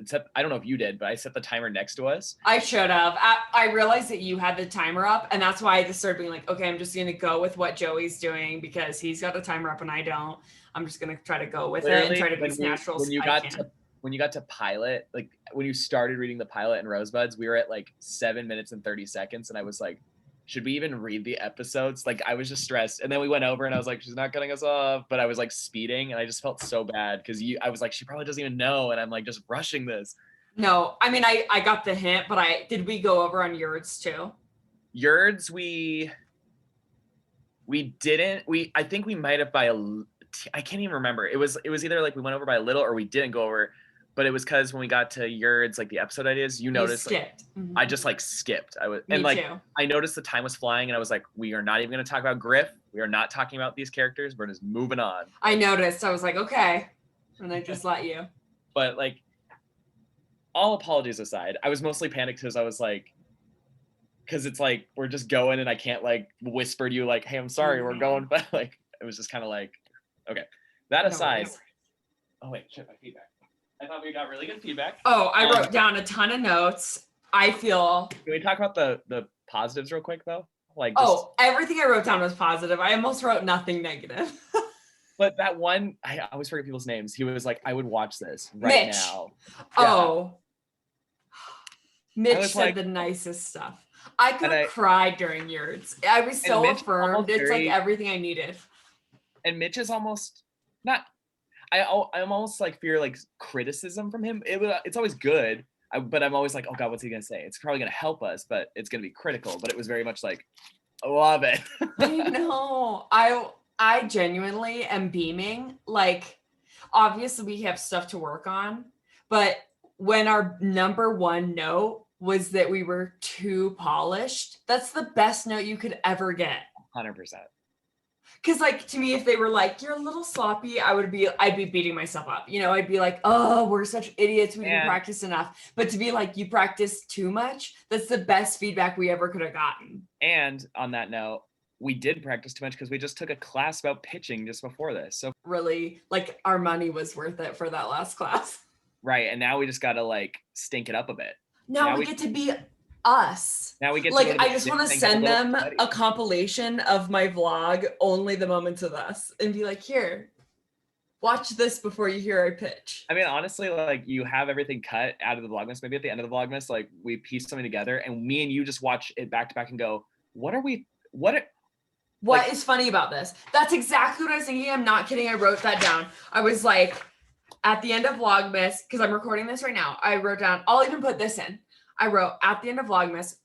set, I don't know if you did, but I set the timer next to us. I should have. I realized that you had the timer up, and that's why I just started being like, okay, I'm just gonna go with what Joey's doing because he's got the timer up and I don't. I'm just gonna try to go with it and try to be as natural as I can. When you got to pilot, like when you started reading the pilot in Rosebuds, we were at like 7 minutes and 30 seconds, and I was like, should we even read the episodes? Like I was just stressed. And then we went over and I was like, she's not cutting us off, but I was like speeding and I just felt so bad because I was like, she probably doesn't even know. And I'm like just rushing this. No, I mean I got the hint, but did we go over on yours too? Yerds, we didn't, I think we might have I can't even remember. It was either like we went over by a little or we didn't go over, but it was because when we got to Yerds, like the episode ideas, you noticed like, skipped. Mhm. I just like skipped. Me and like too. I noticed the time was flying and I was like, we are not even going to talk about Griff. We are not talking about these characters. We're just moving on. I noticed. I was like, okay. And I just let you. But like all apologies aside, I was mostly panicked because I was like, because it's like we're just going and I can't like whisper to you like, hey, I'm sorry, we're going. But like it was just kind of like, okay. That aside, oh wait, shit, my feedback. I thought we got really good feedback. Oh, I wrote down a ton of notes. I feel. Can we talk about the positives real quick though? Like, just, Oh, everything I wrote down was positive. I almost wrote nothing negative. but that one, I always forget people's names. He was like, I would watch this right Mitch. now. Oh. Mitch was said like- the nicest stuff. I could And have cried during yours. I was so Mitch affirmed. almost It's like very- everything I needed. And Mitch is almost not. I'm almost like fear like criticism from him. It's always good, but I'm always like, oh God, what's he gonna say? It's probably gonna help us, but it's gonna be critical. But it was very much like, I love it. I know. I genuinely am beaming. Like, obviously we have stuff to work on, but when our number one note was that we were too polished, that's the best note you could ever get. 100%. Cause like to me, if they were like, you're a little sloppy, I'd be beating myself up. You know, I'd be like, oh, we're such idiots. We didn't Yeah. practice enough. But to be like, you practiced too much, that's the best feedback we ever could have gotten. And on that note, we did practice too much because we just took a class about pitching just before this. So Really, like our money was worth it for that last class. right, and now we just gotta like stink it up a bit. Now Now we we- get to be us. Now we get Like to go to I the just gym want to and get a send little them sweaty. a compilation of my vlog, only the moments of us, and be like, here, watch this before you hear our pitch. I mean, honestly, like you have everything cut out of the Vlogmas. Maybe at the end of the Vlogmas, like we piece something together, and me and you just watch it back to back and go, what What is funny about this? That's exactly what I was thinking. I'm not kidding. I wrote that down. I was like, at the end of Vlogmas, because I'm recording this right now, I wrote down, I'll even put this in. I wrote, at the end of Vlogmas,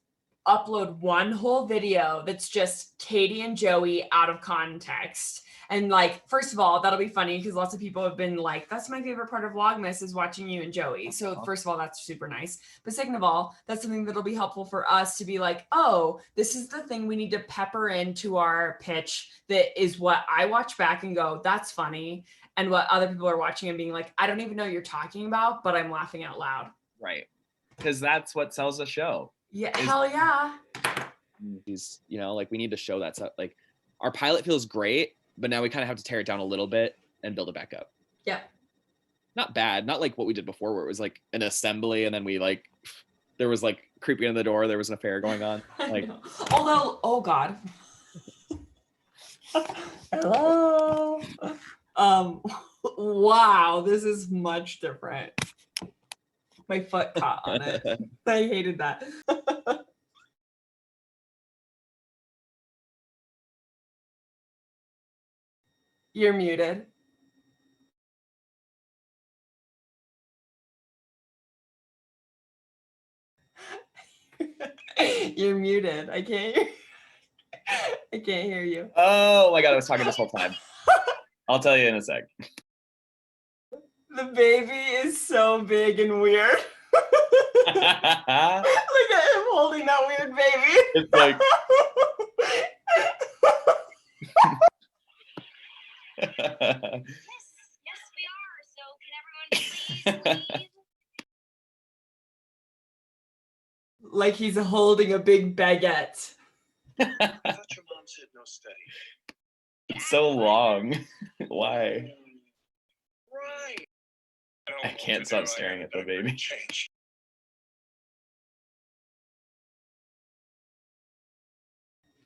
upload one whole video that's just Katie and Joey out of context. And like, first of all, that'll be funny because lots of people have been like, that's my favorite part of Vlogmas is watching you and Joey. So first of all, that's super nice. But second of all, that's something that'll be helpful for us to be like, oh, this is the thing we need to pepper into our pitch that is what I watch back and go, that's funny. And what other people are watching and being like, I don't even know what you're talking about, but I'm laughing out loud. Right. Because that's what sells a show. Yeah, hell yeah. He's, you know, like we need to show that stuff. Like our pilot feels great, but now we kind of have to tear it down a little bit and build it back up. Yeah. Not bad. Not like what we did before where it was like an assembly and then we like, there was like creeping in the door. There was an affair going on. Like, although, oh God. Hello. Wow, this is much different. My foot caught on it. I hated that. You're muted. You're muted. I can't hear you. Oh my God, I was talking this whole time. I'll tell you in a sec. The baby is so big and weird. Look at him holding that weird baby. It's like Yes, we are. So can everyone please? Like he's holding a big baguette. I thought your mom said no study. it's so long. Why? Right. I can't stop staring at the baby. Change.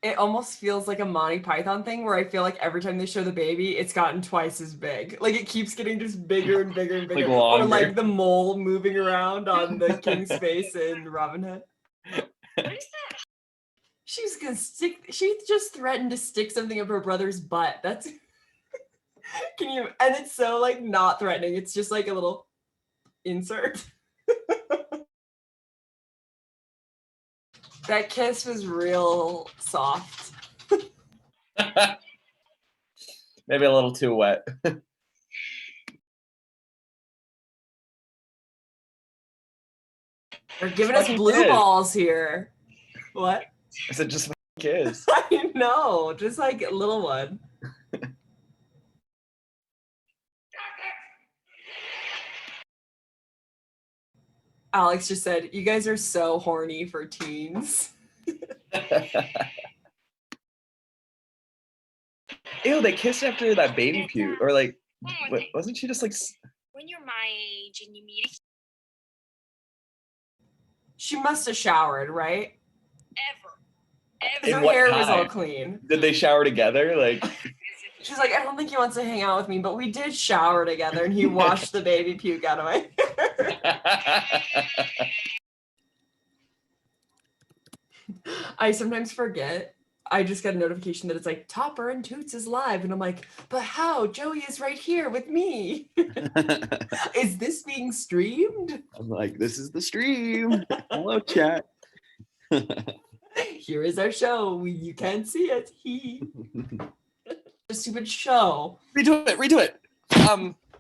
It almost feels like a Monty Python thing where I feel like every time they show the baby, it's gotten twice as big. Like it keeps getting just bigger and bigger and bigger. Like longer. Or like the mole moving around on the king's face in Robin Hood. What is that? She just threatened to stick something up her brother's butt. That's can you, and it's so like not threatening. It's just like a little insert. That kiss was real soft. Maybe a little too wet. They're giving us blue kiss. balls here. What? I said just a kiss. I know, just like a little one. Alex just said, you guys are so horny for teens. Ew, they kissed after that baby puke. Or like, One more what, thing. wasn't she just like, When you're my age and you meet a She must have showered, right? ever, In Her what hair was all time? clean. did they shower together? Like, She's like, I don't think he wants to hang out with me, but we did shower together and he washed the baby puke out of my hair. I sometimes forget. I just got a notification that it's like Topper and Toots is live. And I'm like, but how? Joey is right here with me. Is this being streamed? I'm like, this is the stream. Hello, chat. Here is our show. You can't see it. A stupid show. Redo it.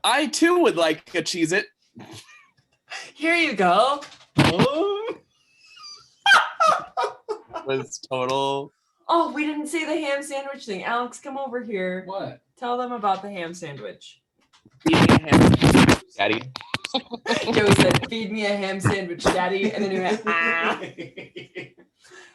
I too would like a Cheez-It. Here you go. Was total. Oh, we didn't say the ham sandwich thing. Alex, come over here. What? Tell them about the ham sandwich. Daddy. Joey said, feed me a ham sandwich, daddy. And then you went, ah.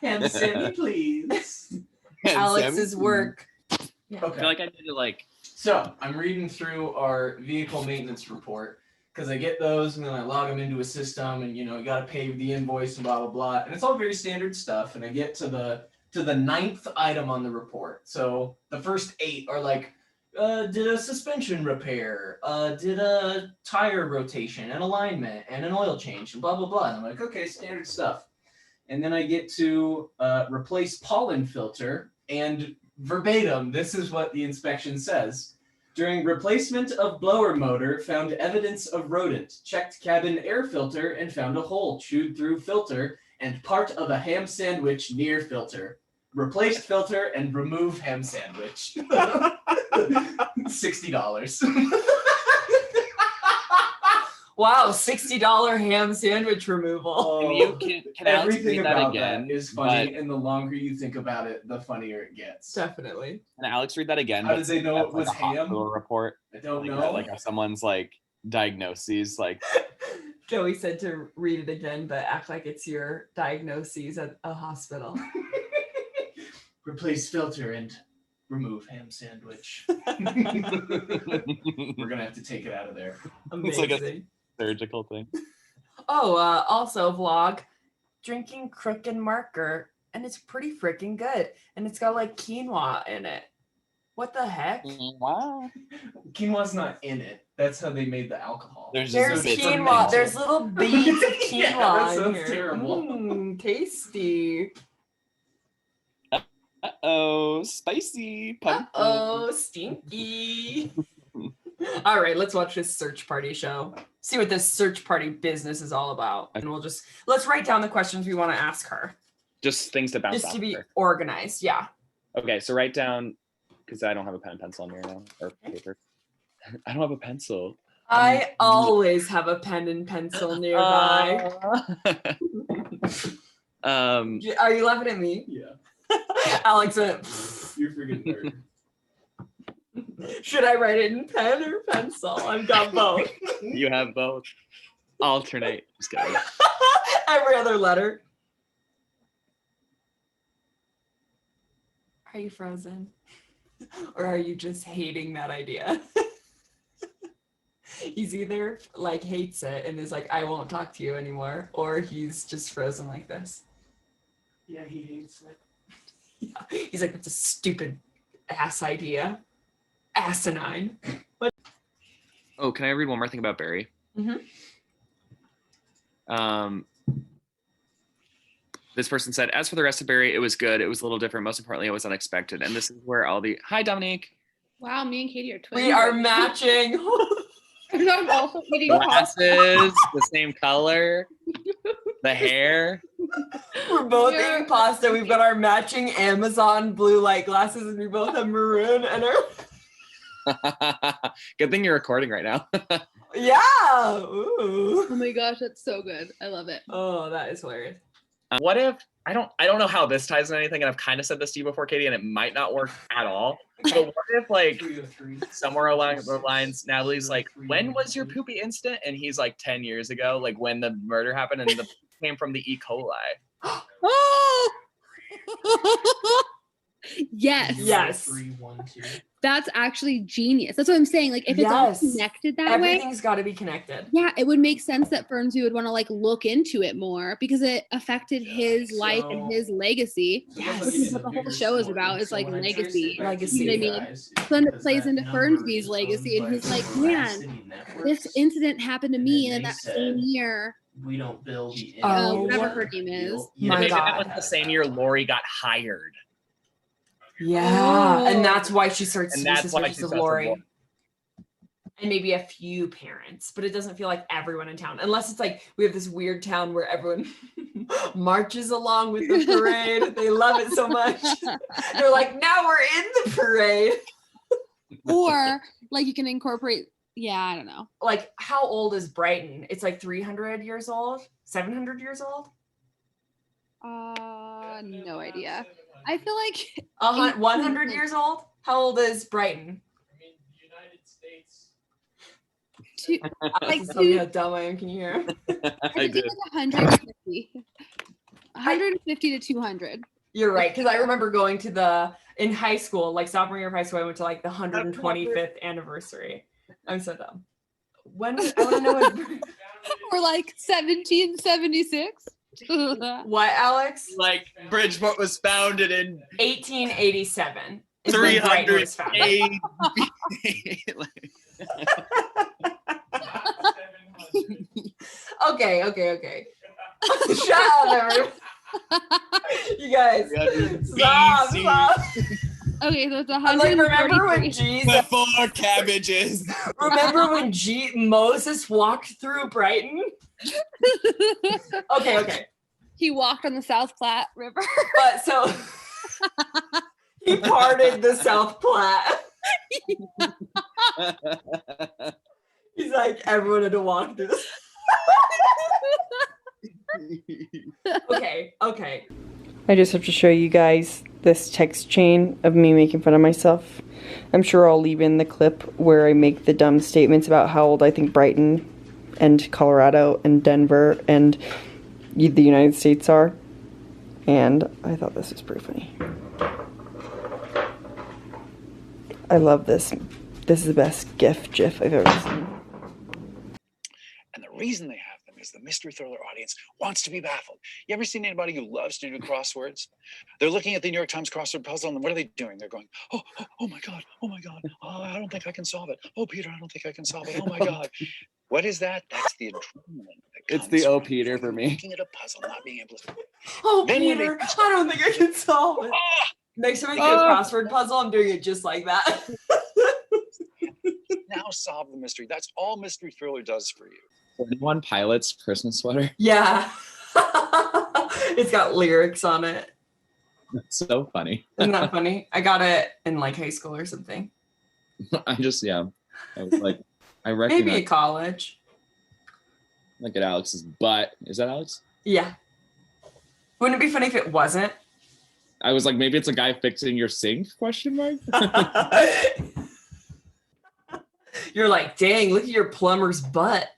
Ham sandwich, please. Alex's work. I Okay. feel like I need to like, So I'm reading through our vehicle maintenance report because I get those and then I log them into a system and you got to pay the invoice and blah blah blah, and it's all very standard stuff. And I get to the 9th item on the report. So the first 8 are like, did a suspension repair, did a tire rotation and alignment and an oil change and blah blah blah. And I'm like, okay, standard stuff. And then I get to replace pollen filter and verbatim, this is what the inspection says. During replacement of blower motor, found evidence of rodent. Checked cabin air filter and found a hole chewed through filter and part of a ham sandwich near filter. Replaced filter and removed ham sandwich. $60. Wow, $60 ham sandwich removal. Can Alex Everything read that about again? that is funny, and the longer you think about it, the funnier it gets. Definitely. Can Alex read that again? How but did they know that's it was like a ham? hospital report. I don't Like, know. that, like if someone's like diagnoses, like Joey said to read it again, but act like it's your diagnoses at a hospital. Replace filter and remove ham sandwich. We're gonna have to take it out of there. It's like a- Amazing. surgical thing. Oh, also vlog, drinking Crooked Marker, and it's pretty freaking good. And it's got like quinoa in it. What the heck? Wow. Quinoa's not in it. That's how they made the alcohol. There's There's just a bit quinoa. fermented. There's little beads of quinoa Yeah, that in sounds here. terrible. Tasty. Uh-oh, spicy pumpkin. Oh, stinky. All right, let's watch this search party show. See what this search party business is all about. And let's write down the questions we want to ask her. Just things to bounce Just off to be her. organized. Yeah. Okay, so write down, because I don't have a pen and pencil on here now, or paper. I don't have a pencil. I always have a pen and pencil nearby. Are you laughing at me? Yeah, Alex went, you're freaking nerd. should I write it in pen or pencil? I've got both. You have both. Alternate. Just kidding. Every other letter. Are you frozen? Or are you just hating that idea? He's either like hates it and is like, I won't talk to you anymore, or he's just frozen like this. Yeah, he hates it. Yeah. He's like, that's a stupid ass idea. Asinine. Oh, can I read one more thing about Barry? Mhm. This person said, as for the rest of Barry, it was good. It was a little different. Most importantly, it was unexpected. And this is where all the, hi, Dominique. Wow, me and Katie are twins. We are matching. I'm also eating pasta. Glasses, the same color, the hair. We're both Yeah. eating pasta. We've got our matching Amazon blue light glasses, and we both have maroon and our Good thing you're recording right now. yeah. Ooh. Oh my gosh, that's so good. I love it. Oh, that is hilarious. What if I don't know how this ties in anything, and I've kind of said this to you before, Katie, and it might not work at all. But what if like 303. somewhere along the lines, Natalie's like, when was your poopy incident? And he's like 10 years ago, like when the murder happened, and the came from the E. coli. Oh! Yes. Yes. 312. That's actually genius. That's what I'm saying. Like if it's Yes. all connected that way, Everything's got to be connected. yeah, it would make sense that Fernsby would want to like look into it more because it affected his life So- and his legacy. Yes. This is what the whole show is about, is, like, legacy. Legacy. You know what I mean? So then it plays into Fernsby's legacy, and he's like, man, this incident happened to me, and in that same year, we don't build the Oh, whatever her name is. My Maybe God. that was the same year Lori got hired. Yeah, and Oh. that's why she starts And to be that's why she suspicious of starts with Lori. Lori. And maybe a few parents, but it doesn't feel like everyone in town. Unless it's like we have this weird town where everyone marches along with the parade. They love it so much. They're like, now we're in the parade. Or like you can incorporate. Yeah, I don't know. Like, how old is Brighton? It's like 300 years old, 700 years old, No idea. I feel like 100 years old. How old is Brighton? I mean, the United States. two, Alex, Like tell me two- how dumb I am. Can you hear? I think like 150. 150 to 200. You're right, because I remember going to in high school, like sophomore year of high school, I went to like the 125th anniversary. I'm so dumb. When I want to know Or like 1776. what, Alex? Like Bridgeport was founded in 1887. is when Brighton 300 was founded. Okay. Shut up, everyone. You guys. Stop. Okay, so it's I'm like, remember when 143. Jesus? Before cabbages. Remember when Moses walked through Brighton? Okay. He walked on the South Platte River. But so he parted the South Platte. He's like, everyone had to walk through this. Okay. I just have to show you guys this text chain of me making fun of myself. I'm sure I'll leave in the clip where I make the dumb statements about how old I think Brighton and Colorado and Denver and the United States are. And I thought this was pretty funny. I love this. This is the best GIF I've ever seen. And the reason they have them is the mystery thriller audience wants to be baffled. You ever seen anybody who loves to do crosswords? They're looking at the New York Times crossword puzzle, and what are they doing? They're going, oh my God. Oh, I don't think I can solve it. Oh, Peter, I don't think I can solve it. Oh my God. What is that? That's the adrenaline. It's the oh Peter for me. Looking at a puzzle, not being able to. Oh, Then when Peter, I don't think I can solve it. Next time I do a crossword puzzle, I'm doing it just like that. Now solve the mystery. That's all mystery thriller does for you. 21 Pilots Christmas sweater. Yeah. It's got lyrics on it. That's so funny. Isn't that funny? I got it in like high school or something. I was like, I recognize. Maybe at college. Look at Alex's butt. Is that Alex? Yeah. Wouldn't it be funny if it wasn't? I was like, maybe it's a guy fixing your sink? Question mark. You're like, dang, look at your plumber's butt.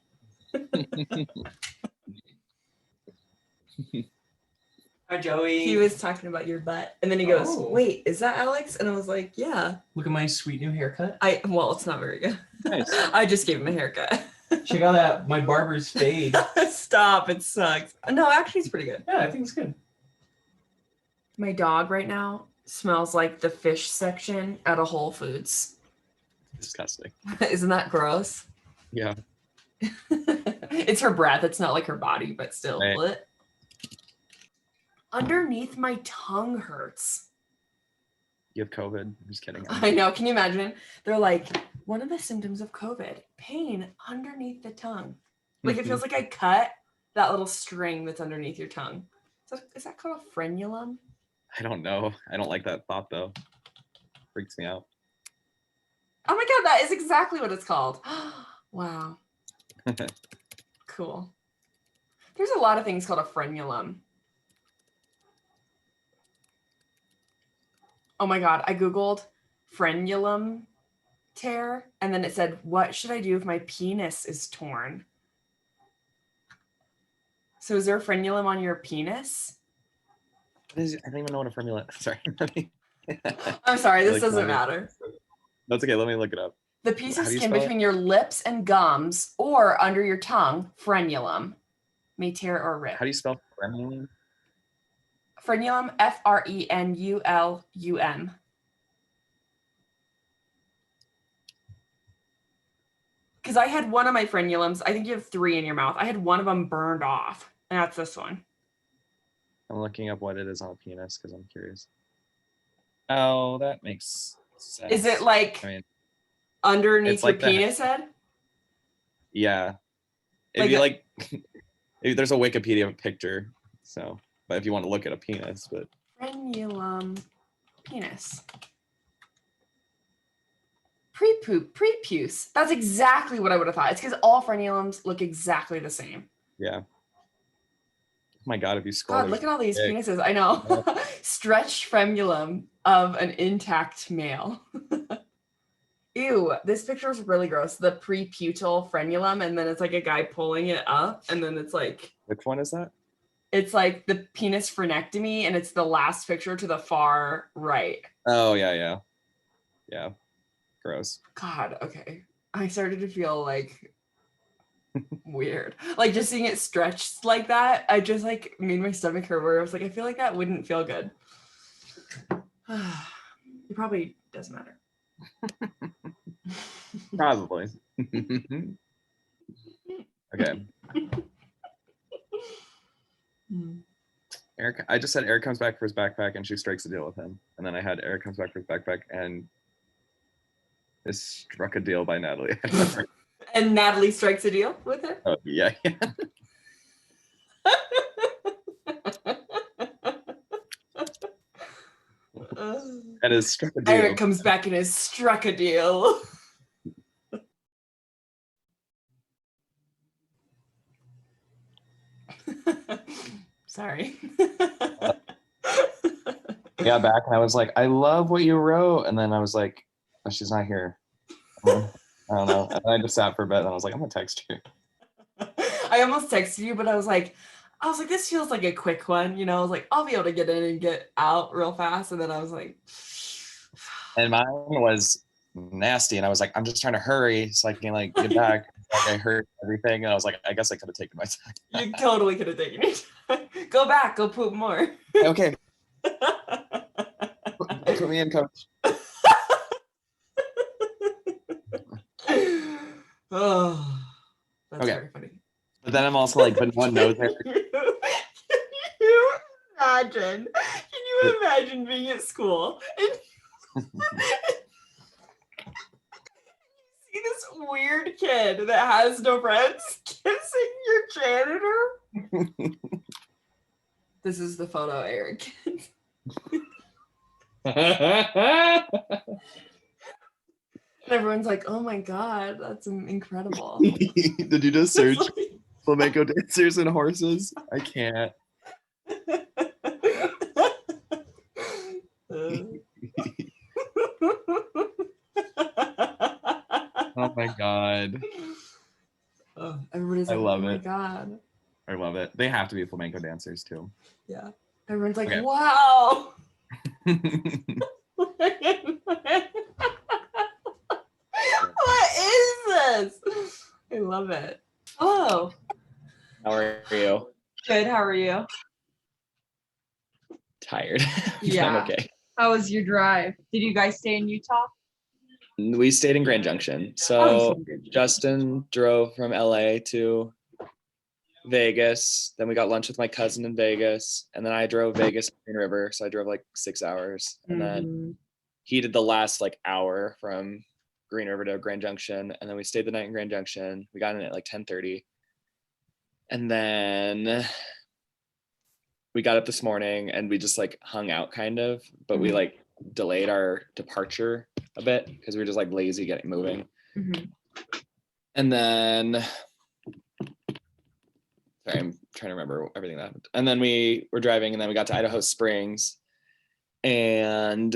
Hi, Joey. He was talking about your butt. And then he goes, Oh. wait, is that Alex? And I was like, yeah. Look at my sweet new haircut. Well, it's not very good. Nice. I just gave him a haircut. Check out my barber's fade. Stop, it sucks. No, actually it's pretty good. Yeah, I think it's good. My dog right now smells like the fish section at a Whole Foods. Disgusting. Isn't that gross? Yeah. It's her breath. It's not like her body, but still. Right. Blech. Underneath my tongue hurts. You have COVID. I'm just kidding. I know. Can you imagine? They're like, one of the symptoms of COVID, pain underneath the tongue. Like it feels like I cut that little string that's underneath your tongue. Is that called a frenulum? I don't know. I don't like that thought though. Freaks me out. Oh my God, that is exactly what it's called. Wow. Cool. There's a lot of things called a frenulum. Oh my God, I Googled frenulum tear, and then it said, what should I do if my penis is torn? So is there a frenulum on your penis? I don't even know what a formula. Sorry. I'm sorry, this Like, doesn't let me- matter. That's okay. Let me look it up. The How piece do of you skin spell it? between your lips and gums or under your tongue, frenulum, may tear or rip. How do you spell frenulum? Frenulum, Frenulum. Because I had one of my frenulums. I think you have 3 in your mouth. I had one of them burned off, and that's this one. I'm looking up what it is on a penis because I'm curious. Oh, that makes sense. Is it like I mean, underneath it's your like the- penis head? yeah. If Like you a- like, there's a Wikipedia picture. So, but if you want to look at a penis, but Frenulum penis. Prepuce. That's exactly what I would have thought. It's because all frenulums look exactly the same. yeah. Oh my God, if you scroll. God, look at all these big. penises. I know. Stretched frenulum of an intact male. Ew, this picture is really gross. The preputal frenulum, and then it's like a guy pulling it up, and then it's like Which one is that? it's like the penis frenectomy, and it's the last picture to the far right. Oh yeah. Gross. God, okay. I started to feel like weird. Like just seeing it stretched like that, I just like made my stomach hurt where I was like, I feel like that wouldn't feel good. It probably doesn't matter. Probably. Okay. Hmm. Eric, I just said Eric comes back for his backpack and she strikes a deal with him. And then I had Eric comes back for his backpack and is struck a deal by Natalie. And Natalie strikes a deal with him? Oh, yeah. And is struck a deal. Eric comes back and has struck a deal. Sorry. I got back and I was like, I love what you wrote. And then I was like, oh, she's not here. I don't know. And I just sat for a bit and I was like, I'm gonna text you. I almost texted you, but I was like, this feels like a quick one, you know. I was like, I'll be able to get in and get out real fast. And then I was like, and mine was nasty. And I was like, I'm just trying to hurry so I can like get back. Like I heard everything. And I was like, I guess I could have taken my time. you totally could have taken it. Go back, go poop more. Okay. Put me in, coach. Oh, that's Okay. very funny. But then I'm also like, but no one knows Eric. Can you imagine being at school and see this weird kid that has no friends kissing your janitor? This is the photo Eric. And everyone's like, oh my God, that's incredible. Did you just search flamenco dancers and horses? I can't. Oh my God. Oh, everybody's I like, love oh my it. God. I love it. They have to be flamenco dancers too. Yeah. Everyone's like, Okay. wow. What is this? I love it. Hello. How are you? Good. How are you? Tired. Yeah. I'm okay. How was your drive? Did you guys stay in Utah? We stayed in Grand Junction. So Justin drove from LA to Vegas. Then we got lunch with my cousin in Vegas. And then I drove Vegas to Green River. So I drove like 6 hours. And then he did the last like hour from Green River to Grand Junction. And then we stayed the night in Grand Junction. We got in at like 10:30. And then we got up this morning and we just like hung out kind of, but we like delayed our departure a bit because we were just like lazy getting moving. And then sorry, I'm trying to remember everything that happened. And then we were driving and then we got to Idaho Springs and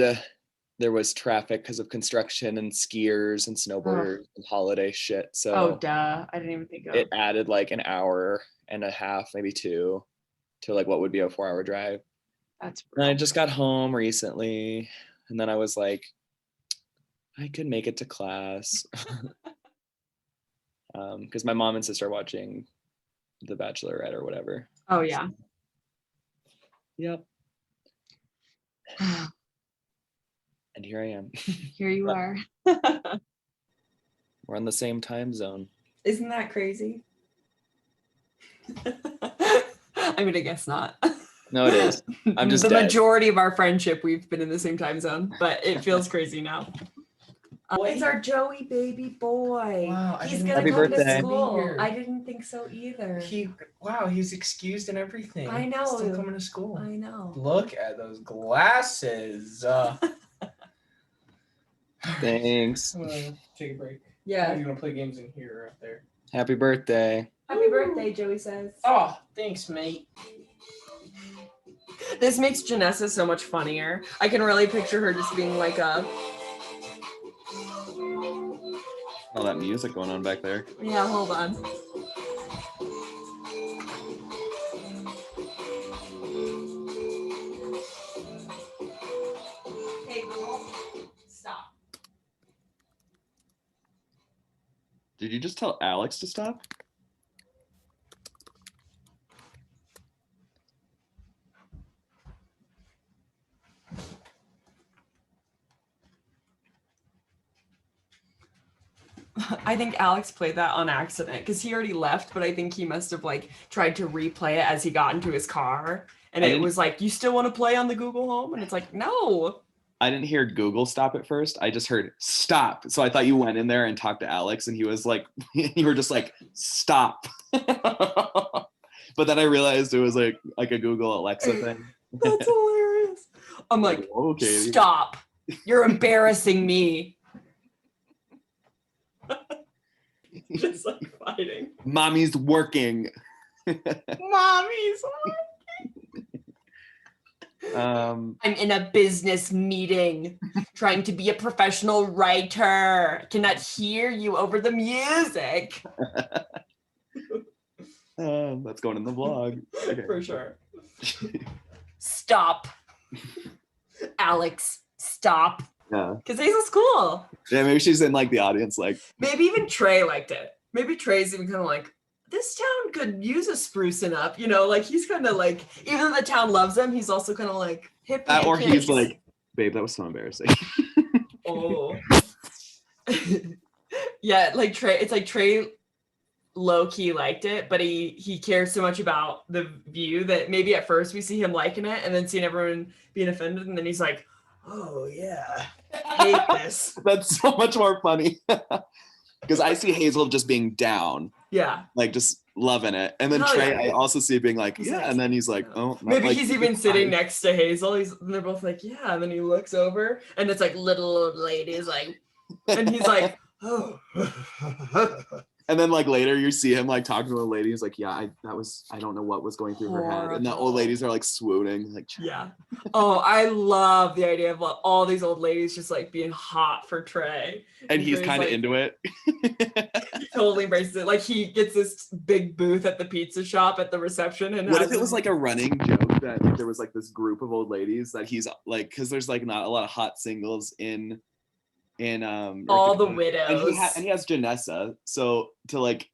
there was traffic because of construction and skiers and snowboarders and holiday shit. So Oh, duh. I didn't even think of it added like an hour and a half, maybe 2 to like what would be a 4-hour drive. That's And I just got home recently and then I was like, I could make it to class. Because my mom and sister are watching The Bachelorette or whatever. Oh, yeah. Yep. And here I am. Here you are. We're on the same time zone. Isn't that crazy? I mean, I guess not. No, it is. I'm just the dead. majority of our friendship, we've been in the same time zone, but it feels crazy now. It's our Joey baby boy. Wow, I He's didn't gonna Happy come birthday. to school. Be here. I didn't think so either. He's excused and everything. I know. Still coming to school. I know. Look at those glasses. Thanks. I'm gonna take a break. Yeah. You're gonna play games in here or up there. Happy birthday. Happy birthday, Joey says. Oh, thanks, mate. This makes Janessa so much funnier. I can really picture her just being like a, All that music going on back there. yeah, hold on. Hey, girl, stop. Did you just tell Alex to stop? I think Alex played that on accident because he already left, but I think he must have like tried to replay it as he got into his car And I it didn't- was like, you still want to play on the Google Home? And it's like, no. I didn't hear Google stop at first. I just heard stop. So I thought you went in there and talked to Alex, and he was like, you were just like, stop. But then I realized it was like a Google Alexa thing. That's hilarious. I'm like, okay. stop. You're embarrassing me. Just like fighting. Mommy's working. Mommy's. I'm in a business meeting trying to be a professional writer. Cannot hear you over the music. That's going in the vlog. Okay. For sure. Stop. Alex, stop. Yeah. Because Hazel's cool. Yeah, maybe she's in like the audience, like, Maybe even Trey liked it. Maybe Trey's even kind of like, this town could use a sprucing up, you know, like he's kind of like, even though the town loves him, he's also kind of like hip. or he's like, babe, that was so embarrassing. Oh. Yeah, like Trey, it's like Trey low-key liked it, but he cares so much about the view that maybe at first we see him liking it and then seeing everyone being offended, and then he's like, oh yeah, I hate this. That's so much more funny. Because I see Hazel just being down, Yeah. like just loving it. And then Hell Trey, yeah. I also see being like, He's yeah. like- And then he's like, oh. not Maybe like- he's even sitting next to Hazel. And they're both like, yeah. And then he looks over and it's like little old ladies, like, and he's like, oh. And then like later you see him like talking to a lady. He's like, yeah, I don't know what was going through her head. And the old ladies are like swooning. Like, Yeah. Oh, I love the idea of all these old ladies just like being hot for Trey. and he's Trey's kind of like, into it. He totally embraces it. Like he gets this big booth at the pizza shop at the reception. And What has if it was him- like a running joke that like, there was like this group of old ladies that he's like, because there's like not a lot of hot singles in all the North Dakota. widows? And he has Janessa. So to like,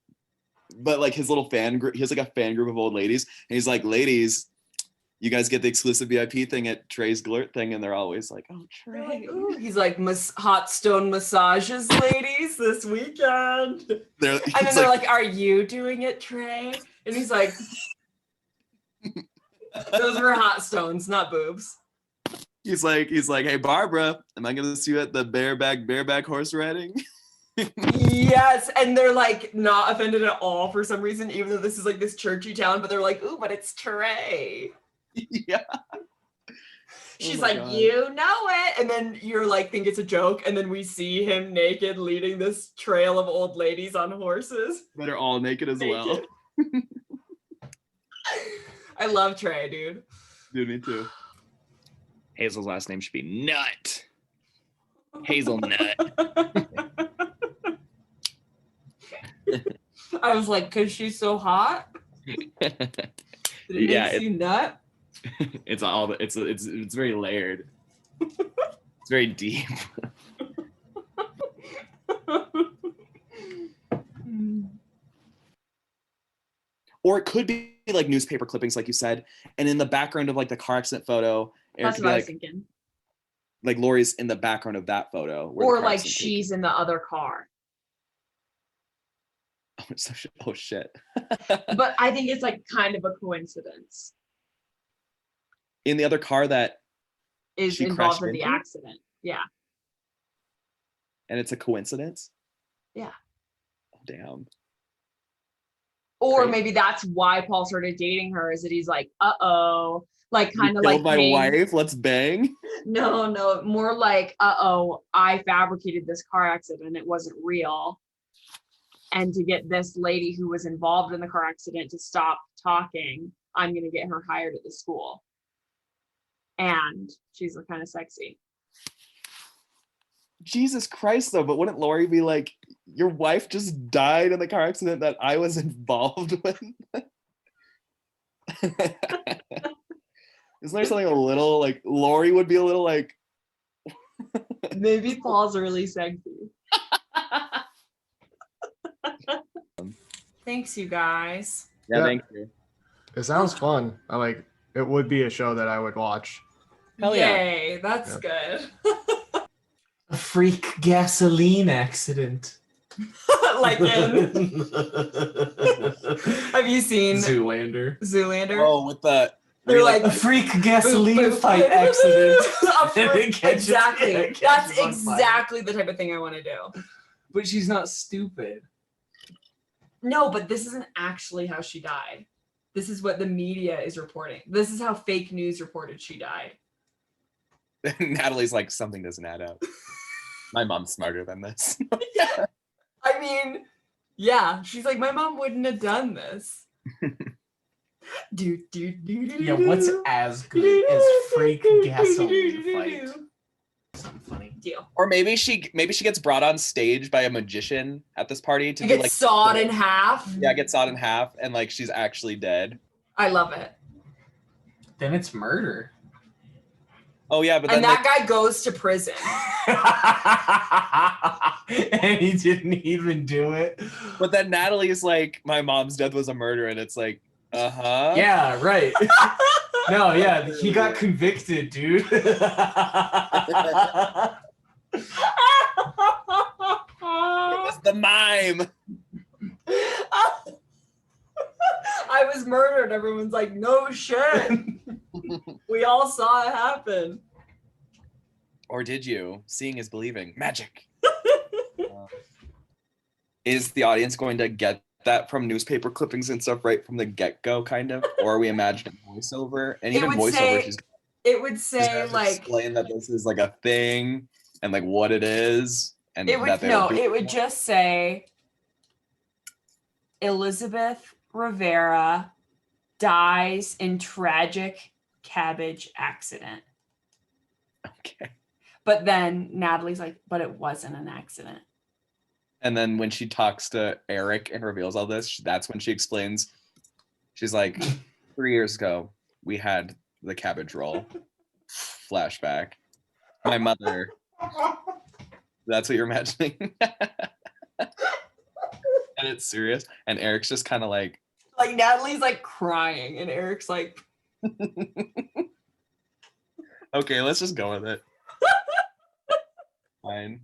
but like his little fan group, he has like a fan group of old ladies, and he's like, ladies, you guys get the exclusive VIP thing at Trey's Glurt thing, and they're always like, oh, They're like, Trey. ooh. He's like, hot stone massages, ladies, this weekend. They're, And then he's they're like, are you doing it, Trey? And he's like, those were hot stones, not boobs. he's like, hey Barbara, am I gonna see you at the bareback horse riding? Yes, and they're like not offended at all for some reason, even though this is like this churchy town, but they're like, ooh, but it's Trey. Yeah. She's my like, God. you know it. And then you're like, think it's a joke. And then we see him naked leading this trail of old ladies on horses. That are all naked as well. Naked. I love Trey, dude. Dude, me too. Hazel's last name should be Nut. Hazelnut. I was like, cause she's so hot. Did it Yeah, makes you nut? It's all it's very layered. It's very deep. Or it could be like newspaper clippings, like you said, and in the background of like the car accident photo, Eric That's could what be I was like, thinking. like Lori's in the background of that photo. where the Or car like accident she's in the other car. took- Oh shit! But I think it's like kind of a coincidence. In the other car that, Is She involved crashed in the into? accident. Yeah. and it's a coincidence. Yeah. Oh, damn. Or Great. maybe that's why Paul started dating her, is that he's like, uh-oh. Like You kind of killed like my paying- wife. Let's bang. No, more like, uh-oh, I fabricated this car accident. It wasn't real. And to get this lady who was involved in the car accident to stop talking, I'm going to get her hired at the school. And she's kind of sexy. Jesus Christ, though. But wouldn't Lori be like, your wife just died in the car accident that I was involved with? Isn't there something a little like Lori would be a little like, Maybe Paul's really sexy. Thanks, you guys. yeah, Yeah. thank you. It sounds fun. I like it would be a show that I would watch. Hell yeah. Yay, that's good. A freak gasoline accident. Like in, have you seen Zoolander. Zoolander? Oh, with the They're like a freak gasoline boop, boop, fight boop, accident. boop. And it catches- Exactly. yeah, it That's catches on fire. exactly the type of thing I want to do. But she's not stupid. No, but this isn't actually how she died. This is what the media is reporting. This is how fake news reported she died. Natalie's like, something doesn't add up. My mom's smarter than this. I mean, yeah, she's like, my mom wouldn't have done this. Yeah, what's as good as freak gasoline fight? Something funny. Deal. Or maybe she gets brought on stage by a magician at this party to You do get like sawed in half. Yeah, get sawed in half, and like she's actually dead. I love it. Then it's murder. Oh yeah, but then And that guy goes to prison. And he didn't even do it. but then Natalie's like, my mom's death was a murder, and it's like, uh-huh. Yeah, right. No, yeah, he got convicted, dude. It was the mime. I was murdered. Everyone's like, no shit. We all saw it happen. Or did you? Seeing is believing. Magic. Is the audience going to get that from newspaper clippings and stuff right from the get-go, kind of? Or are we imagining voiceover? And It even would voiceover, say- It would she's say gonna like explain that this is like a thing and like what it is. And it would that they no, were doing it would just say Elizabeth Rivera dies in tragic cabbage accident. Okay. But then Natalie's like, but it wasn't an accident. And then when she talks to Eric and reveals all this, that's when she explains. She's like, 3 years ago, we had the cabbage roll. Flashback. My mother. That's what you're imagining. And it's serious. And Eric's just kind of like, Like Natalie's like crying and Eric's like, okay, let's just go with it. Fine.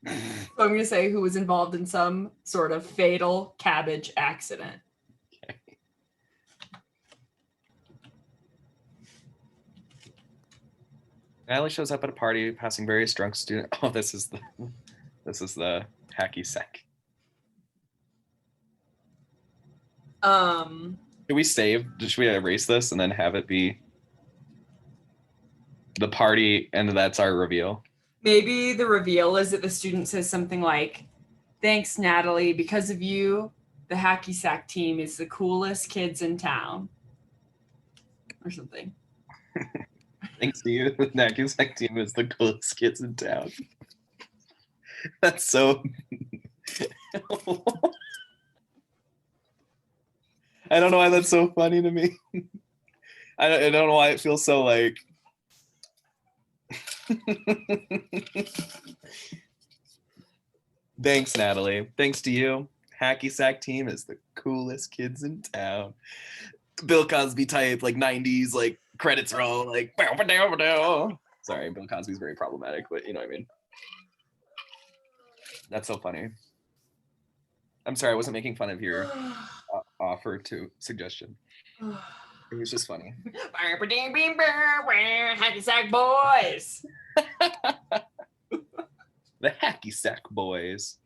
So I'm gonna say who was involved in some sort of fatal cabbage accident. Natalie shows up at a party, passing various drunk students. Oh, this is the hacky sack. Should we save? Should we erase this and then have it be the party, and that's our reveal? Maybe the reveal is that the student says something like, "Thanks, Natalie. Because of you, the hacky sack team is the coolest kids in town," or something. Thanks to you, the hacky sack team is the coolest kids in town. That's so. I don't know why that's so funny to me. I don't know why it feels so like. Thanks, Natalie. Thanks to you, hacky sack team is the coolest kids in town. Bill Cosby type, like 90s, like credits roll, like. Sorry, Bill Cosby's very problematic, but you know what I mean. That's so funny. I'm sorry, I wasn't making fun of your offer to suggestion. It was just funny. Hacky sack boys. The hacky sack boys.